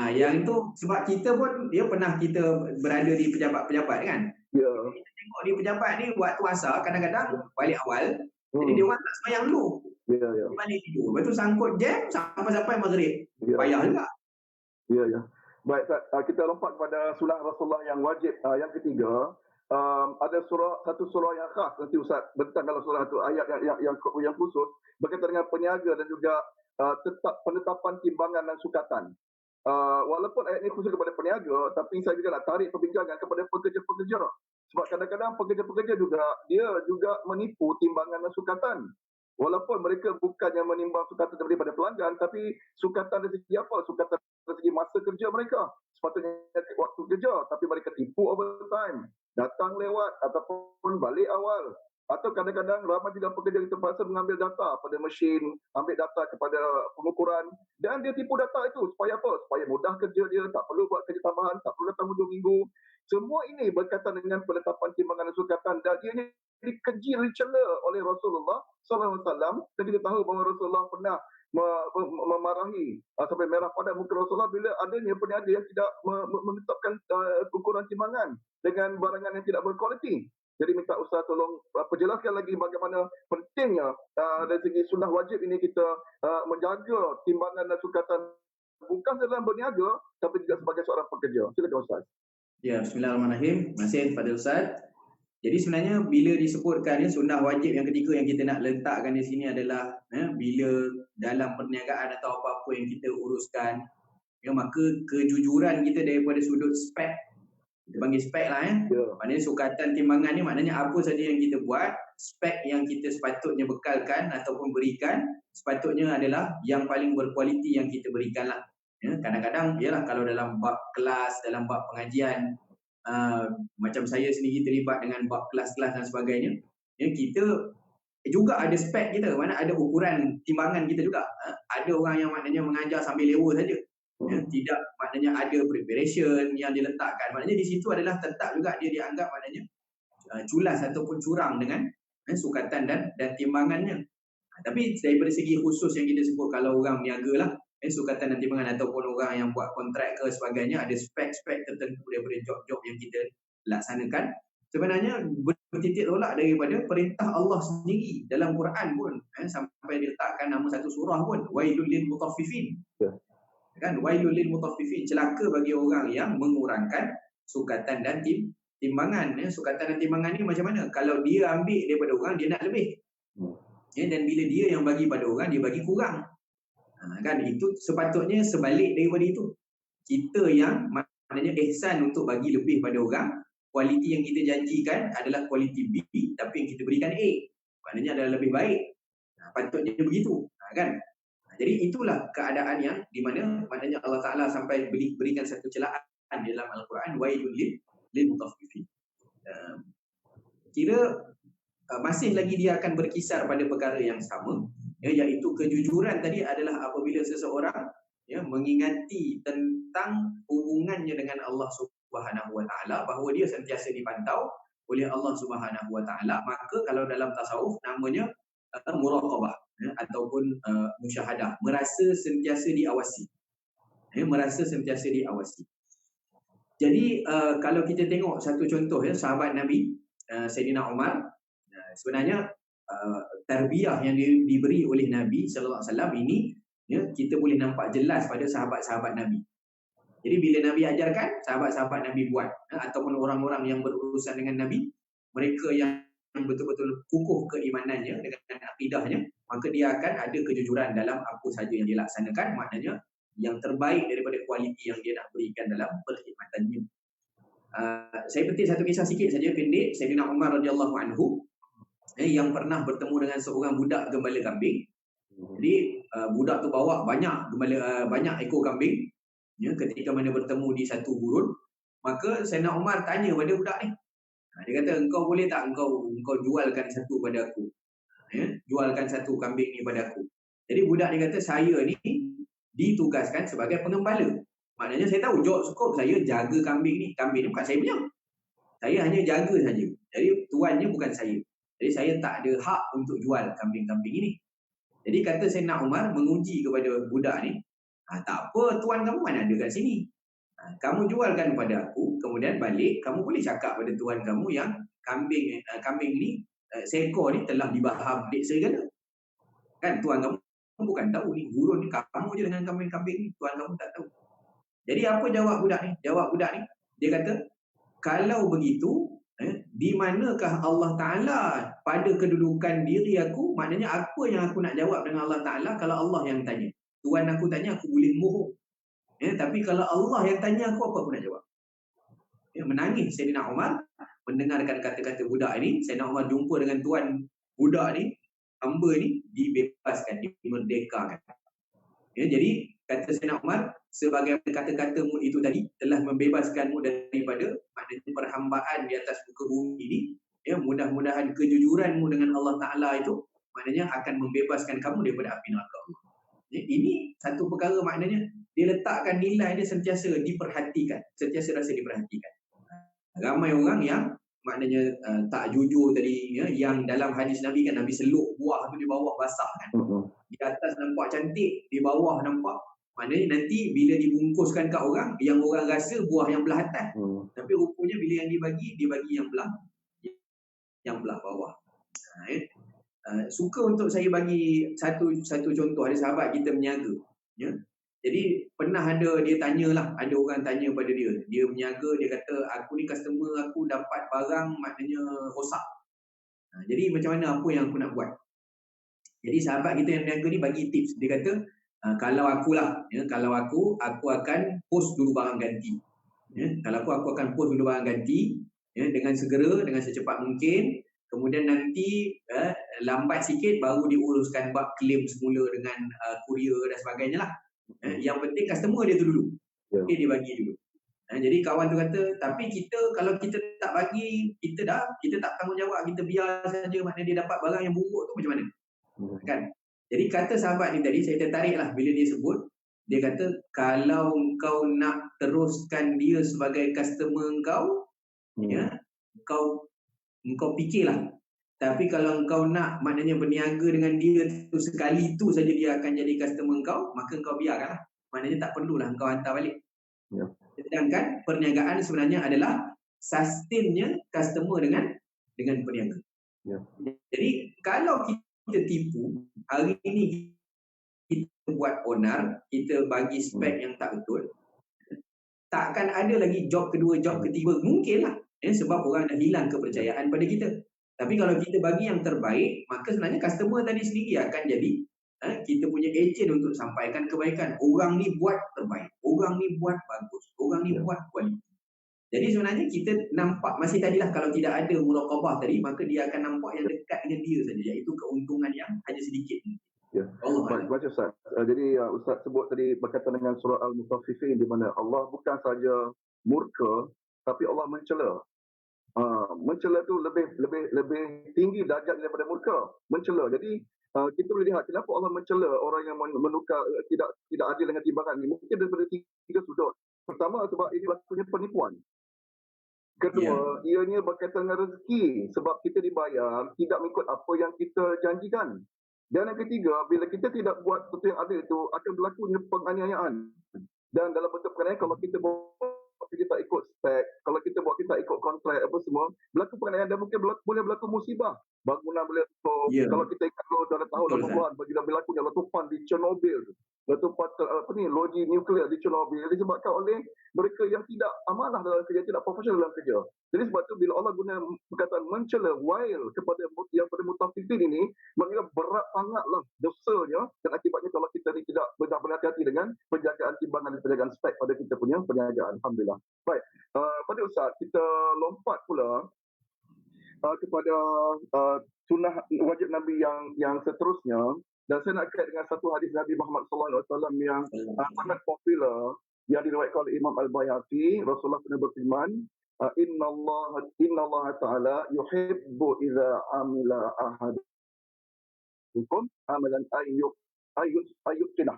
Yang itu sebab kita pun dia pernah kita berada di pejabat-pejabat kan. ya, Kita tengok di pejabat ni waktu asar kadang-kadang balik awal. Jadi dia orang tak semayang dulu. ya. Dia balik tidur. Lepas tu sangkut jam sampai maghrib. Ya. Payah juga. Ya. Baik, kita lompat kepada sunah Rasulullah yang wajib. Yang ketiga, ada satu surah yang khas nanti Ustaz bentang dalam surah itu, ayat yang khusus berkaitan dengan peniaga dan juga tetap penetapan timbangan dan sukatan. Walaupun ayat ini khusus kepada peniaga, tapi saya juga nak tarik perbincangan kepada pekerja-pekerja. Sebab kadang-kadang pekerja-pekerja juga dia juga menipu timbangan dan sukatan. Walaupun mereka bukannya menimbang sukatan daripada pelanggan, tapi sukatan dari segi apa? Sukatan dari segi masa kerja mereka. Sepatutnya waktu kerja, tapi mereka tipu overtime. Datang lewat ataupun balik awal. Atau kadang-kadang ramai juga pekerja yang terpaksa mengambil data pada mesin, ambil data kepada pengukuran, dan dia tipu data itu supaya apa? Supaya mudah kerja dia, tak perlu buat kerja tambahan, tak perlu datang hujung minggu. Semua ini berkaitan dengan penetapan timbangan dan sukatan, dan ianya dikeji, dicela oleh Rasulullah SAW. Dan kita tahu bahawa Rasulullah pernah memarahi sampai merah pada muka Rasulullah bila adanya peniaga yang tidak menetapkan ukuran timbangan dengan barangan yang tidak berkualiti. Jadi minta Ustaz tolong perjelaskan lagi bagaimana pentingnya dari segi sunnah wajib ini kita menjaga timbangan dan sukatan bukan dalam berniaga tapi juga sebagai seorang pekerja. Silakan Ustaz. Ya, bismillahirrahmanirrahim. Terima kasih kepada Ustaz. Jadi sebenarnya bila disebutkan sunnah wajib yang ketiga yang kita nak letakkan di sini adalah bila dalam perniagaan atau apa-apa yang kita uruskan, maka kejujuran kita daripada sudut spek, kita panggil spek lah maknanya sukatan timbangan ni maknanya apa saja yang kita buat, spek yang kita sepatutnya bekalkan ataupun berikan sepatutnya adalah yang paling berkualiti yang kita berikan lah. Kadang-kadang ialah kalau dalam bab kelas, dalam bab pengajian, macam saya sendiri terlibat dengan bab kelas-kelas dan sebagainya, kita juga ada spek kita, mana ada ukuran timbangan kita juga. Ada orang yang maknanya mengajar sambil lewa saja. Tidak maknanya ada preparation yang diletakkan. Maknanya di situ adalah tetap juga dia dianggap maknanya culas ataupun curang dengan sukatan dan timbangannya. Tapi daripada segi khusus yang kita sebut, kalau orang niaga lah, sukatan dan timbangan ataupun orang yang buat kontrak ke sebagainya, ada spek-spek tertentu daripada job-job yang kita laksanakan. Sebenarnya bertitik tolak daripada perintah Allah sendiri dalam Quran pun, sampai diletakkan nama satu surah pun, wailul lil mutaffifin. Kan, wailul lil mutaffifin, celaka bagi orang yang mengurangkan sukatan dan timbangan. Sukatan dan timbangan ni macam mana? Kalau dia ambil daripada orang, dia nak lebih. Dan bila dia yang bagi pada orang, dia bagi kurang. Kan, itu sepatutnya sebalik daripada itu. Kita yang maknanya ihsan untuk bagi lebih pada orang, kualiti yang kita janjikan adalah kualiti B, tapi yang kita berikan A, maknanya adalah lebih baik. Patutnya begitu, kan? Jadi itulah keadaan yang di mana maknanya Allah Ta'ala sampai berikan satu celaan di dalam Al-Quran, wailul lil mutaffifin. Kira masih lagi dia akan berkisar pada perkara yang sama, iaitu kejujuran tadi adalah apabila seseorang mengingati tentang hubungannya dengan Allah Subhanahu Wa Taala, bahawa dia sentiasa dipantau oleh Allah Subhanahu Wa Taala. Maka kalau dalam tasawuf namanya muraqabah ataupun musyahadah, merasa sentiasa diawasi. Merasa sentiasa diawasi. Jadi kalau kita tengok satu contoh sahabat Nabi Sayyidina Umar, sebenarnya tarbiyah yang diberi oleh Nabi sallallahu alaihi wasallam ini kita boleh nampak jelas pada sahabat-sahabat Nabi. Jadi bila Nabi ajarkan, sahabat-sahabat Nabi buat, ataupun orang-orang yang berurusan dengan Nabi, mereka yang betul-betul kukuh keimanannya dengan akidahnya, maka dia akan ada kejujuran dalam apa saja yang dia laksanakan, maknanya yang terbaik daripada kualiti yang dia nak berikan dalam perkhidmatannya. Saya petik satu kisah sikit saja pendek. Sayyidina Umar radhiyallahu anhu yang pernah bertemu dengan seorang budak gembala kambing. Jadi budak tu bawa banyak ekor kambing. Ketika mana bertemu di satu gurun, maka Sayyidina Umar tanya pada budak ni. Dia kata, engkau boleh tak engkau jualkan satu pada aku? Jualkan satu kambing ni pada aku. Jadi budak dia kata, saya ni ditugaskan sebagai pengembala. Maknanya saya tahu job scope saya jaga kambing ni bukan saya punya. Saya hanya jaga saja. Jadi tuannya bukan saya. Jadi saya tak ada hak untuk jual kambing-kambing ini. Jadi kata Sayyidina Umar menguji kepada budak ni, tak apa, tuan kamu mana ada kat sini. Kamu jualkan pada aku, kemudian balik, kamu boleh cakap pada tuan kamu yang kambing ni, seekor ni telah dibaham balik segala. Kan tuan kamu bukan tahu ni, gurun ni kamu je dengan kambing-kambing ni, tuan kamu tak tahu. Jadi apa jawab budak ni? Dia kata, kalau begitu, di manakah Allah Ta'ala pada kedudukan diri aku? Maknanya apa yang aku nak jawab dengan Allah Ta'ala kalau Allah yang tanya? Tuan aku tanya, aku boleh mohon. Tapi kalau Allah yang tanya aku, apa aku nak jawab? Menangis Sayyidina Umar mendengarkan kata-kata budak ini. Sayyidina Umar jumpa dengan tuan budak ni, hamba ni, dibebaskan, dimerdekakan. Jadi kata Sayyidina Umar, sebagai kata-katamu itu tadi telah membebaskanmu daripada maknanya perhambaan di atas muka bumi ini. Mudah-mudahan kejujuranmu dengan Allah Ta'ala itu maknanya akan membebaskan kamu daripada api neraka Allah. Ini satu perkara, maknanya dia letakkan nilai dia sentiasa diperhatikan, sentiasa rasa diperhatikan. Ramai orang yang maknanya tak jujur tadi, yang dalam hadis Nabi kan, Nabi seluk buah tu di bawah basah kan. Di atas nampak cantik, di bawah nampak. Maknanya nanti bila dibungkuskan kat orang, yang orang rasa buah yang belah atas. Tapi rupanya bila yang dibagi yang belah bawah. Suka untuk saya bagi satu contoh. Ada sahabat kita berniaga. Jadi pernah ada dia tanyalah, ada orang tanya pada dia. Dia berniaga, dia kata, aku ni customer aku dapat barang maknanya rosak. Jadi macam mana, apa yang aku nak buat? Jadi sahabat kita yang berniaga ni bagi tips. Dia kata, kalau akulah, kalau aku akan post dulu barang ganti. Kalau aku akan post dulu barang ganti, dengan segera, dengan secepat mungkin. Kemudian nanti lambat sikit baru diuruskan bab claim semula dengan kurier dan sebagainya lah. Yang penting customer dia tu dulu. Okay, dia bagi dulu. Jadi kawan tu kata, tapi kalau kita tak bagi, kita tak tanggungjawab, kita biar saja, maknanya dia dapat barang yang buruk tu macam mana? Kan? Jadi kata sahabat ni tadi, saya tertarik lah bila dia sebut. Dia kata, kalau engkau nak teruskan dia sebagai customer engkau, engkau fikirlah. Tapi kalau engkau nak maknanya berniaga dengan dia tu sekali tu saja dia akan jadi customer engkau, maka engkau biarkanlah. Maknanya tak perlulah engkau hantar balik. Sedangkan perniagaan sebenarnya adalah sustainnya customer dengan peniaga. Jadi kalau kita tipu, hari ini kita buat onar, kita bagi spek yang tak betul, takkan ada lagi job kedua, job ketiga. Mungkinlah, sebab orang dah hilang kepercayaan pada kita. Tapi kalau kita bagi yang terbaik, maka sebenarnya customer tadi sendiri akan jadi kita punya ejen untuk sampaikan kebaikan. Orang ni buat terbaik, orang ni buat bagus, orang ni buat kualiti. Jadi sebenarnya kita nampak, masih tadilah kalau tidak ada muraqabah tadi, maka dia akan nampak yang dekat dengan dia saja, iaitu keuntungan yang hanya sedikit. Baik, Ustaz. Jadi Ustaz sebut tadi berkaitan dengan surah Al-Mutaffifin, di mana Allah bukan saja murka, tapi Allah mencela. Mencela tu lebih tinggi darjat daripada murka. Mencela. Jadi kita boleh lihat kenapa Allah mencela orang yang menukar tidak adil dengan timbangan ini. Mungkin daripada tiga sudut. Pertama, sebab ini lakunya penipuan. Kedua, ianya berkaitan dengan rezeki, sebab kita dibayar tidak mengikut apa yang kita janjikan. Dan yang ketiga, bila kita tidak buat sesuatu yang adil itu, akan berlakunya penganiayaan. Dan dalam bentuk penganiayaan, kalau kita kita ikut spek, kalau kita buat kita ikut kontrak apa semua, berlaku penganiayaan dan mungkin boleh berlaku musibah. Bangunan boleh roboh. Kalau kita ingat dalam tahun 80-an, bila berlakunya letupan di Chernobyl, letupan loji nuklear di Chernobyl, disebabkan oleh mereka yang tidak amanah dalam kerja, tidak profesional dalam kerja. Jadi sebab tu bila Allah guna perkataan mencela, wail kepada yang pada mutaffifin ini, maknanya berat sangatlah dosanya, dan akibatnya kalau kita ni tidak berhati-hati dengan penjagaan timbangan dan penjagaan spek pada kita punya perniagaan. Alhamdulillah. Baik, pada Ustaz, kita lompat pula kepada sunnah wajib Nabi yang seterusnya, dan saya nak kait dengan satu hadis Nabi Muhammad SAW yang sangat popular yang diriwayatkan oleh Imam Al-Baihaqi. Rasulullah pernah berfirman, Inna Allah Ta'ala yuhibbu idza amila ahadukum amalan ayutinah.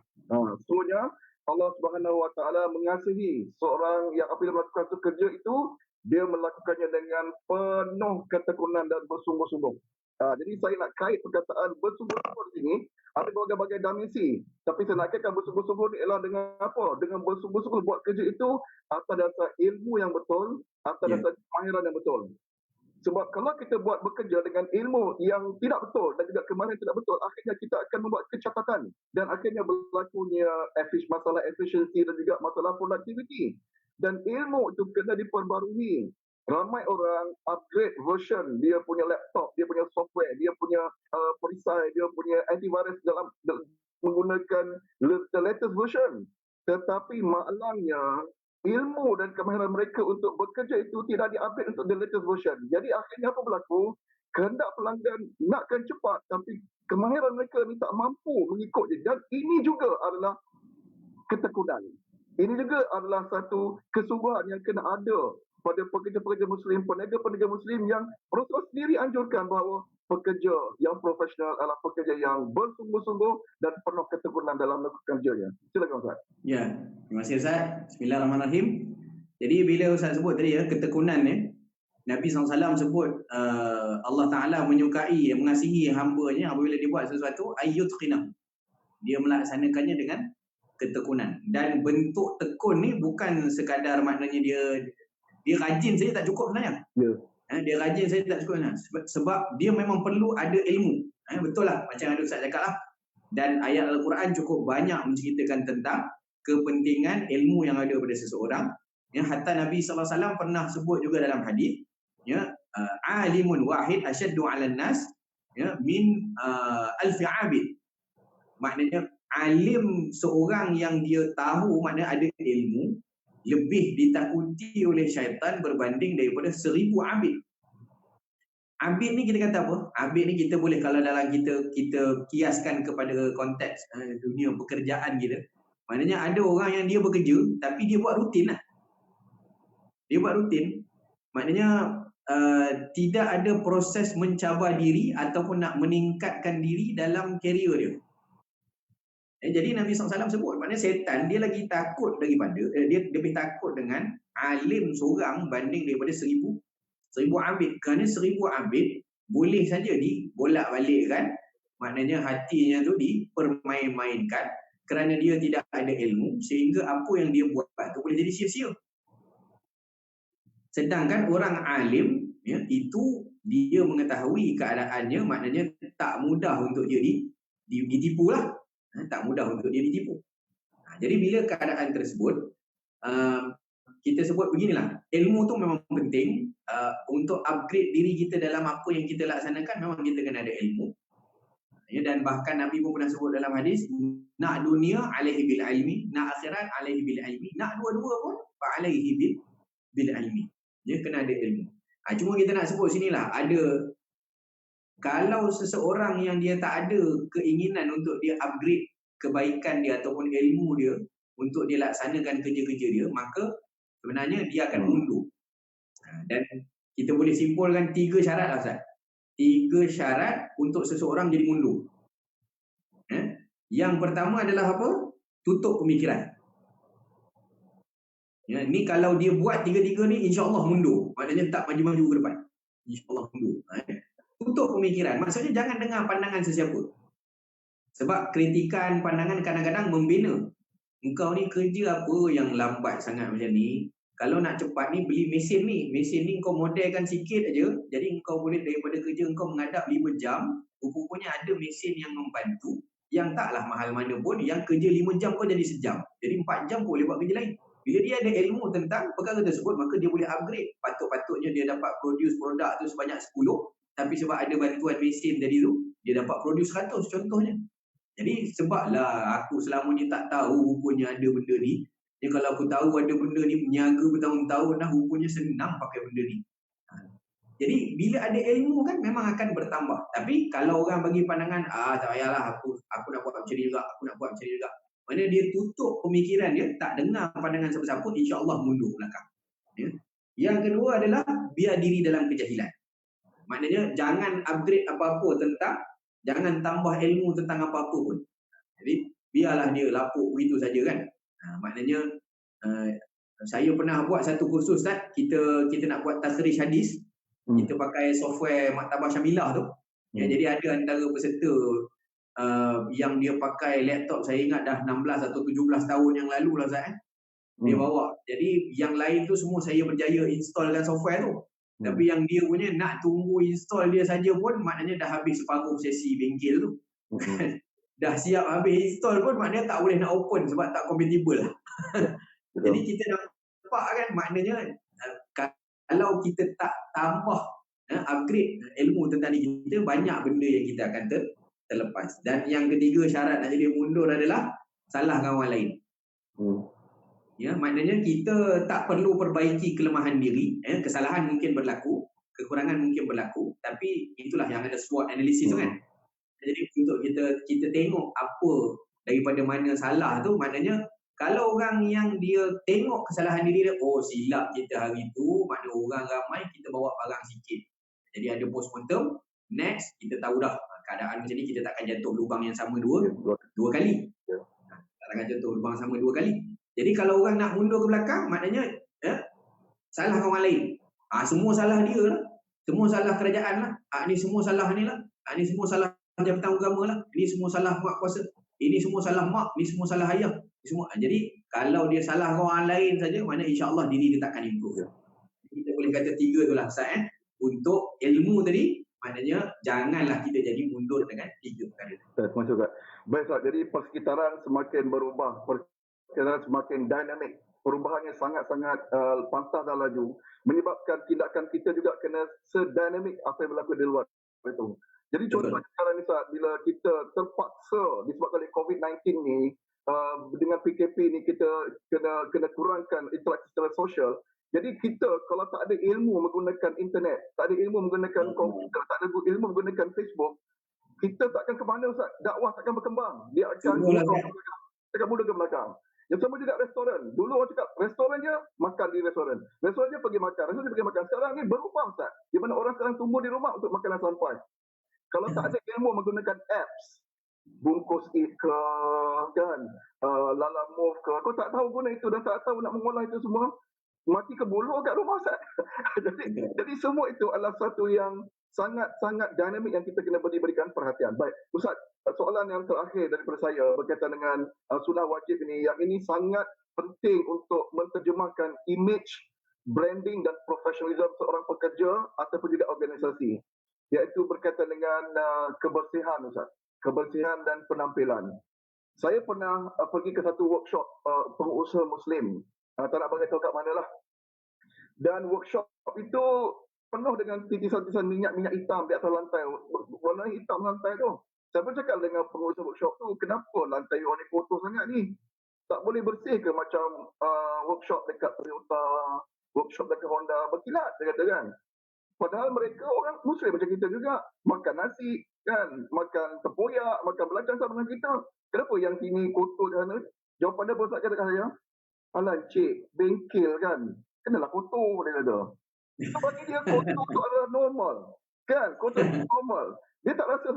Sebenarnya Allah Subhanahu Wa Taala mengasihi seorang yang apabila melakukan satu kerja itu dia melakukannya dengan penuh ketekunan dan bersungguh-sungguh. Jadi saya nak kait perkataan bersungguh-sungguh di sini ada berbagai-bagai dimensi. Tapi saya nak kaitkan bersungguh-sungguh ni ialah dengan apa? Dengan bersungguh-sungguh buat kerja itu atas dasar ilmu yang betul, atas Ya. dasar kemahiran yang betul. Sebab kalau kita buat bekerja dengan ilmu yang tidak betul dan juga kemahiran tidak betul, akhirnya kita akan membuat kecacatan dan akhirnya berlakunya masalah efisiensi dan juga masalah productivity. Dan ilmu itu kena diperbarui. Ramai orang upgrade version dia punya laptop, dia punya software, dia punya perisai, dia punya antivirus dalam menggunakan the latest version. Tetapi malangnya ilmu dan kemahiran mereka untuk bekerja itu tidak di-update untuk the latest version. Jadi akhirnya apa berlaku? Kehendak pelanggan nakkan cepat tapi kemahiran mereka ni tak mampu mengikut dia. Dan ini juga adalah ketekunan. Ini juga adalah satu kesungguhan yang kena ada pada pekerja-pekerja Muslim, peniaga-peniaga Muslim yang Rasulullah sendiri anjurkan bahawa pekerja yang profesional adalah pekerja yang bersungguh-sungguh dan penuh ketekunan dalam melakukan kerjanya. Silakan Ustaz. Ya, terima kasih Ustaz. Bismillahirrahmanirrahim. Jadi bila Ustaz sebut tadi ya, ketekunan ni, Nabi SAW sebut Allah Ta'ala menyukai, mengasihi hamba-Nya apabila dia buat sesuatu, ayyutqinah. Dia melaksanakannya dengan ketekunan. Dan bentuk tekun ni bukan sekadar maknanya dia rajin saja tak cukup sebenarnya. Ya. Dia rajin saja tak cukup sebenarnya. Sebab dia memang perlu ada ilmu. Betul lah macam ada Ustaz cakap lah. Dan ayat Al-Quran cukup banyak menceritakan tentang kepentingan ilmu yang ada pada seseorang. Ya, hatta Nabi SAW pernah sebut juga dalam hadis, ya, alimun wahid asyaddu 'alan nas, ya, min alfi 'abid. Maknanya alim seorang yang dia tahu, maknanya ada ilmu, lebih ditakuti oleh syaitan berbanding daripada 1000 abid. Abid ni kita kata apa? Abid ni kita boleh, kalau dalam kita kiaskan kepada konteks dunia pekerjaan kita, maknanya ada orang yang dia bekerja tapi dia buat rutin lah. Dia buat rutin, maknanya tidak ada proses mencabar diri ataupun nak meningkatkan diri dalam karier dia. Jadi Nabi SAW sebut, maknanya setan dia lagi takut daripada, dia lebih takut dengan alim seorang banding daripada 1000 abid. Kerana 1000 abid boleh saja dibolak-balikkan, maknanya hatinya tu dipermain-mainkan kerana dia tidak ada ilmu, sehingga apa yang dia buat tu boleh jadi sia-sia. Sedangkan orang alim, ya, itu dia mengetahui keadaannya, maknanya tak mudah untuk dia ditipu lah. Tak mudah untuk dia ditipu. Jadi bila keadaan tersebut, kita sebut beginilah, ilmu tu memang penting untuk upgrade diri kita dalam apa yang kita laksanakan. Memang kita kena ada ilmu, ya, dan bahkan Nabi pun pernah sebut dalam hadis, nak dunia alaihi bil ilmi, nak akhirat alaihi bil ilmi, nak dua-dua pun alaihi bil ilmi. Dia kena ada ilmu. Cuma kita nak sebut sinilah, ada kalau seseorang yang dia tak ada keinginan untuk dia upgrade kebaikan dia ataupun ilmu dia untuk dia laksanakan kerja-kerja dia, maka sebenarnya dia akan mundur. Dan kita boleh simpulkan 3 syarat lah Ustaz. 3 syarat untuk seseorang jadi mundur. Yang pertama adalah apa? Tutup pemikiran. Ya, ni kalau dia buat 3-3 ni, insya-Allah mundur. Maknanya tak maju-maju ke depan. Insya-Allah mundur. Tutup pemikiran. Maksudnya jangan dengar pandangan sesiapa. Sebab kritikan, pandangan kadang-kadang membina. Engkau ni kerja apa yang lambat sangat macam ni? Kalau nak cepat ni, beli mesin ni. Mesin ni kau modelkan sikit aja. Jadi kau boleh daripada kerja kau menghadap 5 jam. Rupanya ada mesin yang membantu. Yang taklah mahal mana pun. Yang kerja 5 jam kau jadi sejam. Jadi 4 jam kau boleh buat kerja lain. Bila dia ada ilmu tentang perkara tersebut, maka dia boleh upgrade. Patut-patutnya dia dapat produce produk tu sebanyak 10. Tapi sebab ada bantuan mesin tadi tu, dia dapat produce 100 contohnya. Jadi sebablah aku selama ni tak tahu rupanya ada benda ni. Jadi kalau aku tahu ada benda ni, berniaga bertahun-tahun dah, rupanya senang pakai benda ni. Jadi bila ada ilmu kan memang akan bertambah. Tapi kalau orang bagi pandangan, tak payahlah, aku nak buat macam ni juga, aku nak buat macam ni juga. Mana dia tutup pemikiran dia, tak dengar pandangan siapa-siapa, insya-Allah mundur belakang. Ya. Yang kedua adalah biar diri dalam kejahilan. Maknanya jangan upgrade apa-apa tentang, jangan tambah ilmu tentang apa-apa pun. Jadi biarlah dia lapuk begitu saja kan. Maknanya saya pernah buat satu kursus Ustaz, kita nak buat takhrij hadis, kita pakai software Maktabah Syamilah tu. Ya, jadi ada antara peserta yang dia pakai laptop, saya ingat dah 16 atau 17 tahun yang lalu lah Ustaz. Dia bawa. Jadi yang lain tu semua saya berjaya installkan software tu. Tapi yang dia punya nak tunggu install dia saja pun maknanya dah habis separuh sesi bengkel tu. Dah siap habis install pun maknanya tak boleh nak open sebab tak compatible lah. Jadi kita nampak kan maknanya kalau kita tak tambah upgrade ilmu tentang diri kita, banyak benda yang kita akan terlepas. Dan yang ketiga syarat nak jadi mundur adalah salahkan orang lain. Ya, maknanya kita tak perlu perbaiki kelemahan diri. Kesalahan mungkin berlaku, kekurangan mungkin berlaku, tapi itulah yang ada SWOT analysis tu kan. Jadi untuk kita tengok apa daripada mana salah tu, maknanya kalau orang yang dia tengok kesalahan diri dia, oh silap kita hari tu, maknanya orang ramai kita bawa barang sikit. Jadi ada postmortem, next kita tahu dah keadaan macam ni, kita takkan jatuh lubang yang sama dua kali. Tak akan jatuh lubang sama 2 kali. Jadi kalau orang nak mundur ke belakang, maknanya salahkan orang lain. Semua salah dia lah. Semua salah kerajaan lah. Ni semua salah ni lah. Ni semua salah jabatan agama lah. Ini semua salah mak kuasa. Ini semua salah mak. Ini semua salah ayah. Semua. Jadi kalau dia salah orang lain saja, mana insya-Allah diri dia takkan improve. Kita boleh kata 3 tu lah Ustaz. Untuk ilmu tadi, maknanya janganlah kita jadi mundur dengan 3 perkara. Terima kasih Ustaz. Baik Ustaz, jadi persekitaran semakin berubah, persekitaran semakin dinamik, perubahannya sangat-sangat pantang dan laju, menyebabkan tindakan kita juga kena sedinamik apa yang berlaku di luar itu. Jadi contohnya sekarang ni Ustaz, bila kita terpaksa disebabkan oleh COVID-19 ni, dengan PKP ni kita kena kurangkan interaksi secara sosial. Jadi kita kalau tak ada ilmu menggunakan internet, tak ada ilmu menggunakan komputer, tak ada ilmu menggunakan Facebook, kita takkan ke mana Ustaz? Dakwah takkan berkembang. Dia akan mundur ke belakang. Yang sama juga restoran. Dulu orang cakap restoran je makan di restoran. Restoran je pergi makan. Restoran je pergi makan. Sekarang ni berubah Ustaz. Di mana orang sekarang tumbuh di rumah untuk makanan sampai. Kalau tak ada ilmu menggunakan apps, bungkus ke kan, Lala Move ke, kau tak tahu guna itu dan tak tahu nak mengolah itu semua, mati ke bulu kat rumah Ustaz. jadi semua itu adalah satu yang sangat-sangat dinamik yang kita kena berikan perhatian. Baik, Ustaz, soalan yang terakhir daripada saya berkaitan dengan sunnah wajib ini, yang ini sangat penting untuk menterjemahkan image, branding dan profesionalism seorang pekerja ataupun juga organisasi, iaitu berkaitan dengan kebersihan Ustaz, kebersihan dan penampilan. Saya pernah pergi ke satu workshop pengusaha Muslim, tak nak bagi tahu kat mana lah, dan workshop itu penuh dengan titisan-titisan minyak hitam di atas lantai, warna hitam lantai tu. Saya pun cakap dengan pengurusan workshop tu, kenapa lantai warna kotor sangat ni? Tak boleh bersih ke macam workshop dekat Toyota, workshop dekat Honda, berkilat, dia kata kan. Padahal mereka orang Muslim macam kita juga, makan nasi kan, makan tempoyak, makan belacan sama dengan kita. Kenapa yang sini kotor di sana? Jawapan dia Ustaz kata kat saya, alah cik, bengkel kan, kenalah kotor, dia kata. Itu bagi dia kotor itu adalah normal. Kan? Kotor itu normal. Dia tak rasa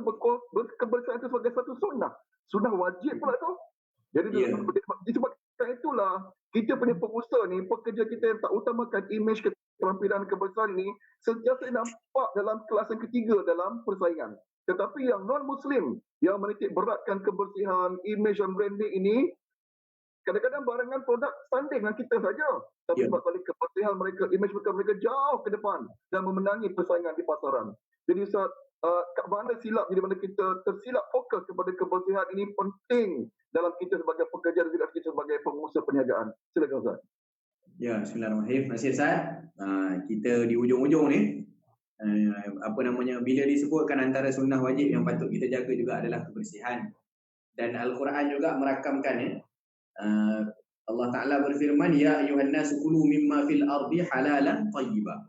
kebersihan itu sebagai satu sunnah. Sunnah wajib pula tu. Jadi disebabkan itulah kita punya pengusaha ni, pekerja kita yang tak utamakan imej, keterampilan, kebersihan ini sentiasa nampak dalam kelas yang ketiga dalam persaingan. Tetapi yang non-Muslim yang menitik beratkan kebersihan, imej dan branding ini, kadang-kadang barangan produk standing dengan kita saja. Tapi sebab kali kebersihan mereka, imej mereka jauh ke depan dan memenangi persaingan di pasaran. Jadi Ustaz, kat mana silap, di mana kita tersilap fokus kepada kebersihan ini penting dalam kita sebagai pekerja dan juga kita sebagai pengusaha perniagaan. Silakan Ustaz. Ya, bismillahirrahmanirrahim. Terima kasih Ustaz. Kita di ujung-ujung ni, bila disebutkan antara sunnah wajib yang patut kita jaga juga adalah kebersihan. Dan Al-Quran juga merakamkan Allah Ta'ala berfirman, ya ayuhan nasu kulu mimma fil ardi halalan tayyiba.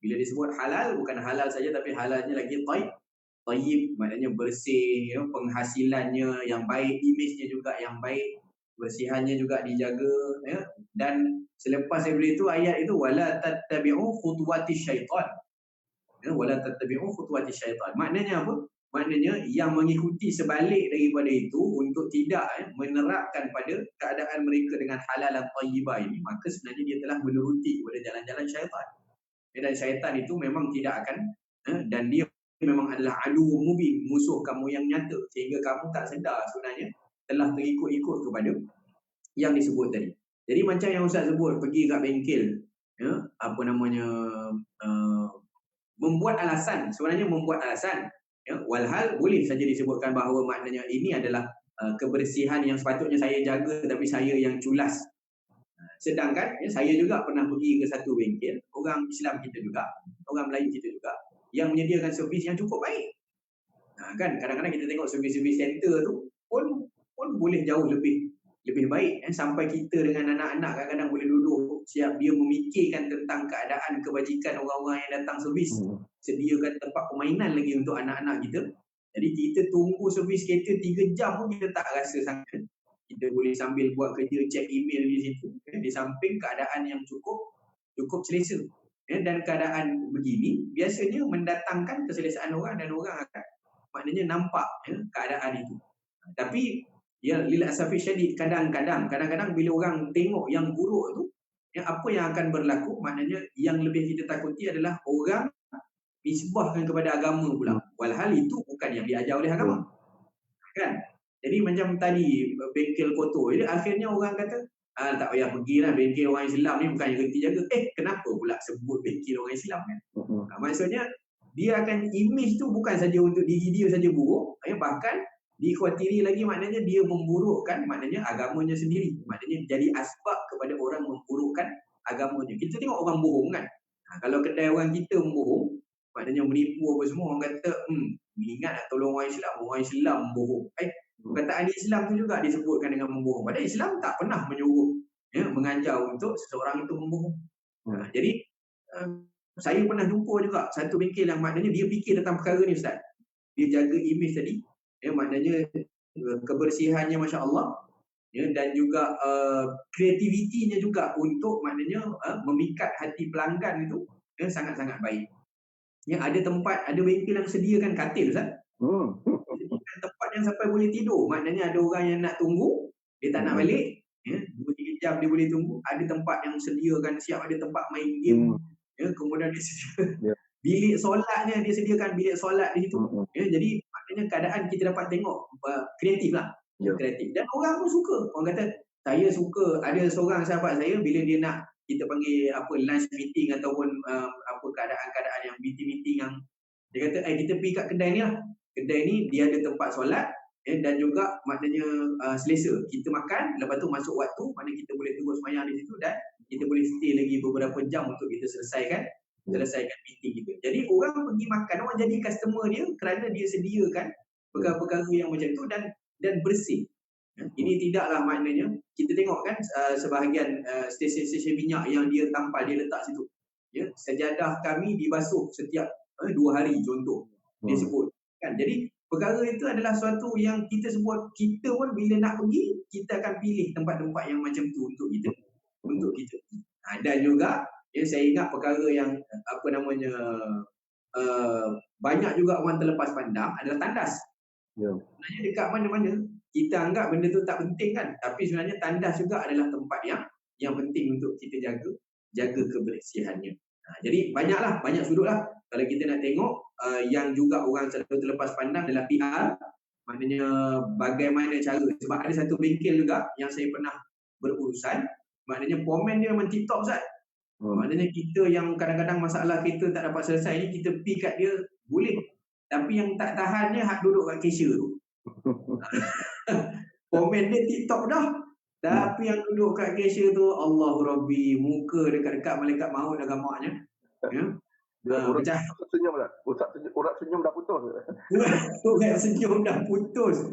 Bila disebut halal, bukan halal saja tapi halalnya lagi tayyib, maknanya bersih, penghasilannya yang baik, imejnya juga yang baik, bersihannya juga dijaga, dan selepas daripada itu ayat itu wala tattabi'u khutuwatis syaitan. Wala tattabi'u khutuwatis syaitan. Maknanya apa? maknanya yang mengikuti sebalik daripada itu untuk tidak menerapkan pada keadaan mereka dengan halal dan thayyibah ini, maka sebenarnya dia telah menuruti kepada jalan-jalan syaitan. Dan syaitan itu memang tidak akan dan dia memang adalah adu mubin, musuh kamu yang nyata, sehingga kamu tak sedar sebenarnya telah terikut-ikut kepada yang disebut tadi. Jadi macam yang Ustaz sebut, pergi kat bengkel, apa namanya, membuat alasan, sebenarnya membuat alasan, walhal boleh saja disebutkan bahawa maknanya ini adalah kebersihan yang sepatutnya saya jaga tapi saya yang culas. Sedangkan saya juga pernah pergi ke satu bengkel, orang Islam kita juga, orang Melayu kita juga, yang menyediakan servis yang cukup baik. Kan kadang-kadang kita tengok servis-servis center tu pun boleh jauh lebih baik, sampai kita dengan anak-anak kadang-kadang boleh duduk siap dia memikirkan tentang keadaan kebajikan orang-orang yang datang servis, sediakan tempat permainan lagi untuk anak-anak kita. Jadi kita tunggu servis kereta 3 jam pun kita tak rasa sangat. Kita boleh sambil buat kerja, check email di situ, di samping keadaan yang cukup selesa. Dan keadaan begini biasanya mendatangkan keselesaan orang, dan orang akan maknanya nampak keadaan itu. Tapi lil asafi syadid, kadang-kadang bila orang tengok yang buruk tu, apa yang akan berlaku, maknanya yang lebih kita takuti adalah orang isbahkan kepada agama pula, walhal itu bukan yang diajar oleh agama, kan? Jadi macam tadi bengkel kotor, jadi akhirnya orang kata tak payah pergilah bengkel orang Islam ni, bukannya reti jaga. Kenapa pula sebut bengkel orang Islam kan? Maksudnya dia akan image tu bukan saja untuk diri dia saja buruk, bahkan dikhawatiri lagi, maknanya dia memburukkan maknanya agamanya sendiri, maknanya jadi asbab kepada orang memburukkan agamanya. Kita tengok orang bohong kan, kalau kedai orang kita membohong, maknanya menipu apa semua, orang kata ingat nak tolong orang Islam bohong. Perkataan Islam tu juga disebutkan dengan membohong, padahal Islam tak pernah menyuruh mengajar untuk seseorang itu membohong. Jadi saya pernah jumpa juga satu bengkel yang maknanya dia fikir tentang perkara ni Ustaz, dia jaga image tadi, maknanya kebersihannya Masya Allah, dan juga kreativitinya juga untuk maknanya memikat hati pelanggan itu sangat-sangat baik. Ada tempat, ada bengkel yang sediakan katil Ustaz, tempat yang sampai boleh tidur, maknanya ada orang yang nak tunggu, dia tak nak balik, 2-3 jam dia boleh tunggu. Ada tempat yang sediakan siap, ada tempat main game, kemudian dia sediakan bilik solatnya, dia sediakan bilik solat di situ. Jadi maknanya keadaan kita dapat tengok kreatif lah, kreatif, dan orang pun suka. Orang kata saya suka, ada seorang sahabat saya bila dia nak kita panggil lunch meeting ataupun keadaan-keadaan yang meeting yang dia kata kita pergi kat kedai ni lah. Kedai ni dia ada tempat solat dan juga maknanya selesa. Kita makan, lepas tu masuk waktu, mana kita boleh terus sembahyang di situ, dan kita boleh stay lagi beberapa jam untuk kita selesaikan meeting kita. Jadi orang pergi makan, orang jadi customer dia kerana dia sediakan perkara-perkara yang macam tu dan bersih. Ini tidaklah maknanya kita tengok kan sebahagian stesen-stesen minyak yang dia tampal, dia letak situ. Sejadah kami dibasuh setiap 2 hari contoh dia sebut kan. Jadi perkara itu adalah suatu yang kita sebut, kita pun bila nak pergi kita akan pilih tempat-tempat yang macam tu untuk kita. Dan juga saya ingat perkara yang banyak juga orang terlepas pandang adalah tandas. Sebenarnya dekat mana-mana kita anggap benda tu tak penting kan, tapi sebenarnya tandas juga adalah tempat yang penting untuk kita jaga kebersihannya. Jadi banyak sudutlah. Kalau kita nak tengok yang juga orang selalu terlepas pandang adalah PR, maknanya bagaimana cara, sebab ada satu bengkel juga yang saya pernah berurusan, maknanya komen dia memang tip-top Ustaz. Maknanya kita yang kadang-kadang masalah kita tak dapat selesai ni, kita pergi kat dia boleh, tapi yang tak tahannya hak duduk kat cashier tu. Komen dia tip-top dah, tapi yang duduk kat cashier tu, Allahu Rabbi, muka dekat-dekat malaikat maut dah gamaknya. Urat senyum dah. Urat senyum dah putus. Urat senyum dah putus.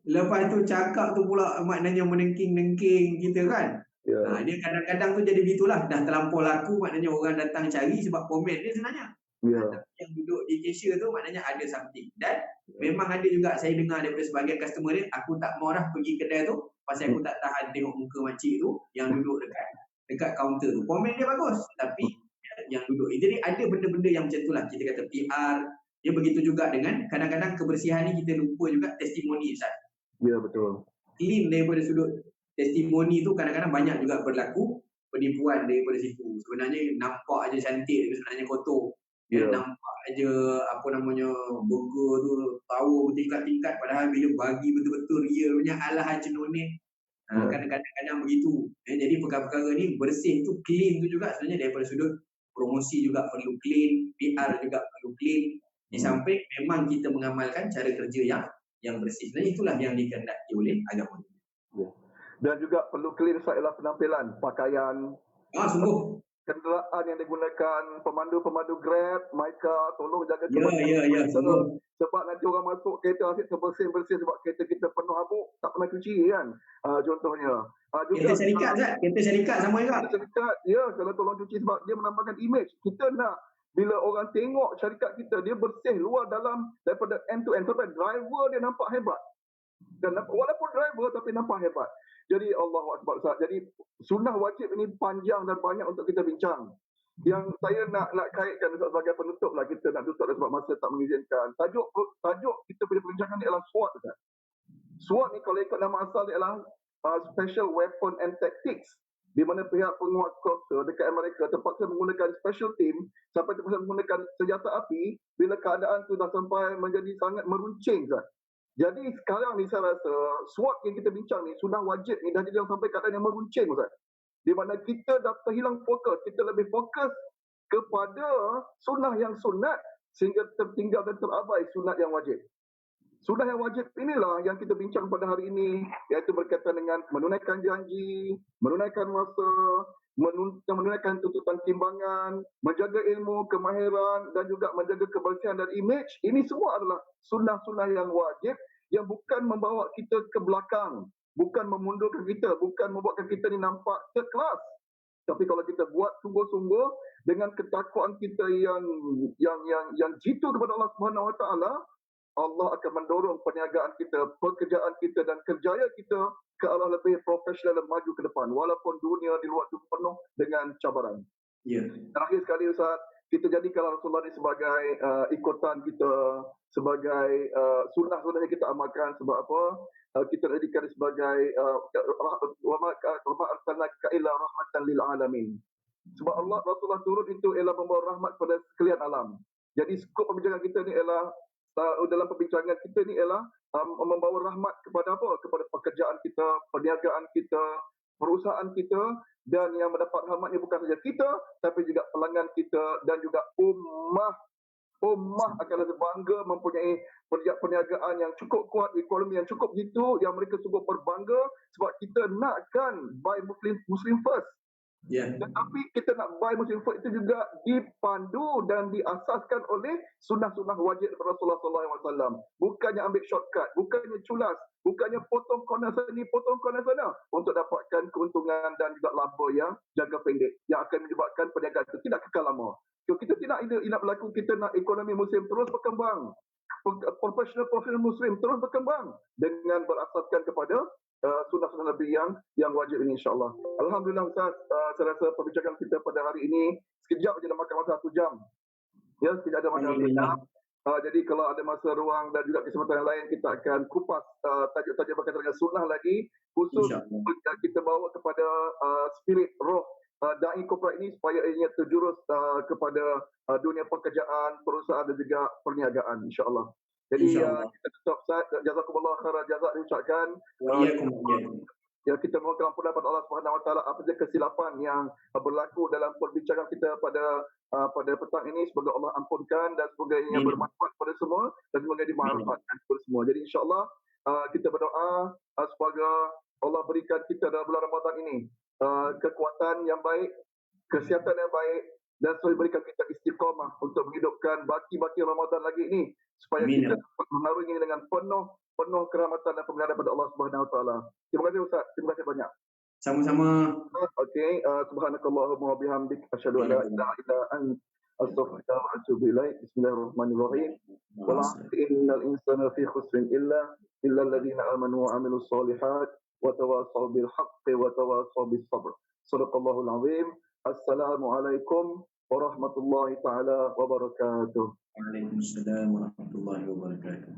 Lepas tu cakap tu pula maknanya menengking-nengking kita kan. Dia kadang-kadang tu jadi begitulah. Dah terlampau laku, maknanya orang datang cari sebab komen dia sebenarnya. Tapi yang duduk di cashier tu maknanya ada something. Dan memang ada juga saya dengar daripada sebagian customer dia, aku tak mau dah pergi kedai tu pasal aku tak tahan tengok muka makcik tu yang duduk dekat kaunter tu. Komen dia bagus, tapi yang duduk. Jadi ada benda-benda yang macam tu lah. Kita kata PR, Dia begitu juga dengan kadang-kadang kebersihan ni kita lupa juga testimoni, Ustaz. Ya, betul. Clean daripada sudut testimoni tu kadang-kadang banyak juga berlaku penipuan daripada situ. Sebenarnya nampak aja cantik tapi sebenarnya kotor. Ya. Nampak aja apa namanya burger tu tahu bertingkat-tingkat padahal bila bagi betul-betul real punya alah cenoneh. Kadang-kadang begitu. Jadi perkara-perkara ni bersih tu, clean tu juga sebenarnya daripada sudut promosi juga perlu clean, PR juga perlu clean. Di samping memang kita mengamalkan cara kerja yang bersih. Sebenarnya itulah yang dikehendaki oleh agama. Ya. Dan juga perlu clean ialah penampilan, pakaian, sungguh. Kenderaan yang digunakan, pemandu-pemandu Grab, Myka, tolong jaga kebersihan. Ya, sungguh. Sebab nanti orang masuk kereta asyik terbersih-bersih sebab kereta kita penuh habuk, tak pernah cuci kan. Contohnya. Kereta syarikat Zat, kereta syarikat sama juga. Kereta syarikat, ya, kalau tolong cuci sebab dia menambahkan image. Kita nak bila orang tengok syarikat kita, dia bersih luar dalam daripada end to end sampai driver dia nampak hebat. Dan walaupun driver tapi nampak hebat. Jadi Allahu Akbar Ustaz. Jadi sunnah wajib ini panjang dan banyak untuk kita bincang. Yang saya nak kaitkan Ustaz sebagai penutup lah, kita nak tutup sebab masa tak mengizinkan. Tajuk kita punya perbincangan ni adalah SWOT Ustaz. SWOT ni kalau ikut nama asal dia adalah Special Weapon and Tactics, di mana pihak penguat kuasa dekat Amerika terpaksa menggunakan special team sampai terpaksa menggunakan senjata api bila keadaan tu dah sampai menjadi sangat meruncing Ustaz. Jadi sekarang ni saya rasa SWOT yang kita bincang ni, sunnah wajib ni dah jadi sampai keadaan yang meruncing Ustaz. Di mana kita dah terhilang fokus, kita lebih fokus kepada sunnah yang sunat sehingga tertinggal dan terabai sunat yang wajib. Sunnah yang wajib inilah yang kita bincang pada hari ini, iaitu berkaitan dengan menunaikan janji, menunaikan masa, menunaikan tuntutan timbangan, menjaga ilmu, kemahiran dan juga menjaga kebersihan dan image. Ini semua adalah sunnah-sunnah yang wajib yang bukan membawa kita ke belakang, bukan memundurkan kita, bukan membuatkan kita ni nampak third class. Tapi kalau kita buat sungguh-sungguh dengan ketakwaan kita yang jitu kepada Allah Subhanahu Wa Taala, Allah akan mendorong perniagaan kita, pekerjaan kita dan kerjaya kita ke arah lebih profesional dan maju ke depan walaupun dunia di luar itu penuh dengan cabaran. Ya. Terakhir sekali Ustaz, kita jadikan Rasulullah ini sebagai ikutan kita, sebagai sunnah-sunnah yang kita amalkan. Sebab apa? Kita jadikan sebagai wa ma arsalnaka illa rahmatan lil alamin. Sebab Allah Rasulullah turun itu ialah membawa rahmat pada sekalian alam. Jadi skop perbincangan kita ni ialah dalam perbincangan kita ni ialah membawa rahmat kepada apa? Kepada pekerjaan kita, perniagaan kita, perusahaan kita, dan yang mendapat rahmat ni bukan saja kita tapi juga pelanggan kita dan juga ummah akan rasa bangga mempunyai perniagaan yang cukup kuat, ekonomi yang cukup gitu, yang mereka sungguh berbangga sebab kita nakkan buy Muslim first. Yeah. Tetapi kita nak buy Muslim first itu juga dipandu dan diasaskan oleh sunnah-sunnah wajib Rasulullah SAW. Bukannya ambil shortcut, bukannya culas, bukannya potong corner sini, potong corner sana untuk dapatkan keuntungan dan juga laba yang jangka pendek yang akan menyebabkan perniagaan itu tidak kekal lama. So, kita tidak nak berlaku, kita nak ekonomi Muslim terus berkembang, profesional Muslim terus berkembang dengan berasaskan kepada sunnah-sunnah Nabi yang wajib ini insyaAllah. Alhamdulillah Ustaz, saya rasa perbincangan kita pada hari ini sekejap saja dah makan masa 1 jam. Ya, sekejap ada masa 1 jam. Jadi kalau ada masa ruang dan juga kesempatan yang lain, kita akan kupas tajuk-tajuk berkaitan dengan sunnah lagi, khusus kita bawa kepada spirit roh Da'i Corporate ini supaya ianya terjurus kepada dunia pekerjaan, perusahaan dan juga perniagaan insyaAllah. Jadi kita tutup Ustaz, jazakumullah khairan jazak diucapkan. Ya, kita mohon ampunan pada Allah Subhanahu Wa Taala apa saja kesilapan yang berlaku dalam perbincangan kita pada petang ini, semoga Allah ampunkan dan semoga ianya bermanfaat kepada semua dan semoga dimanfaatkan kepada semua. Jadi insya-Allah kita berdoa semoga Allah berikan kita dalam bulan Ramadan ini kekuatan yang baik, kesihatan yang baik dan selalu berikan kita istiqamah untuk menghidupkan baki-baki Ramadan lagi ini supaya kita dapat mengarungi dengan penuh kerahmatan dan pemeliharaan daripada Allah Subhanahu Wa Taala. Terima kasih Ustaz, terima kasih banyak. Sama-sama. Okey, subhanakallahumma wa bihamdik asyhadu an la ilaha illa anta astaghfiruka wa atubu ilaik. Bismillahirrahmanirrahim. Wal 'asri innal insana fi khusrin illa alladziina aamanu wa 'amilus shalihat wa tawassaw bil haqqi wa tawassaw bis sabr. Shadaqallahul 'azim. Assalamualaikum warahmatullahi taala wabarakatuh. Waalaikumsalam warahmatullahi wabarakatuh.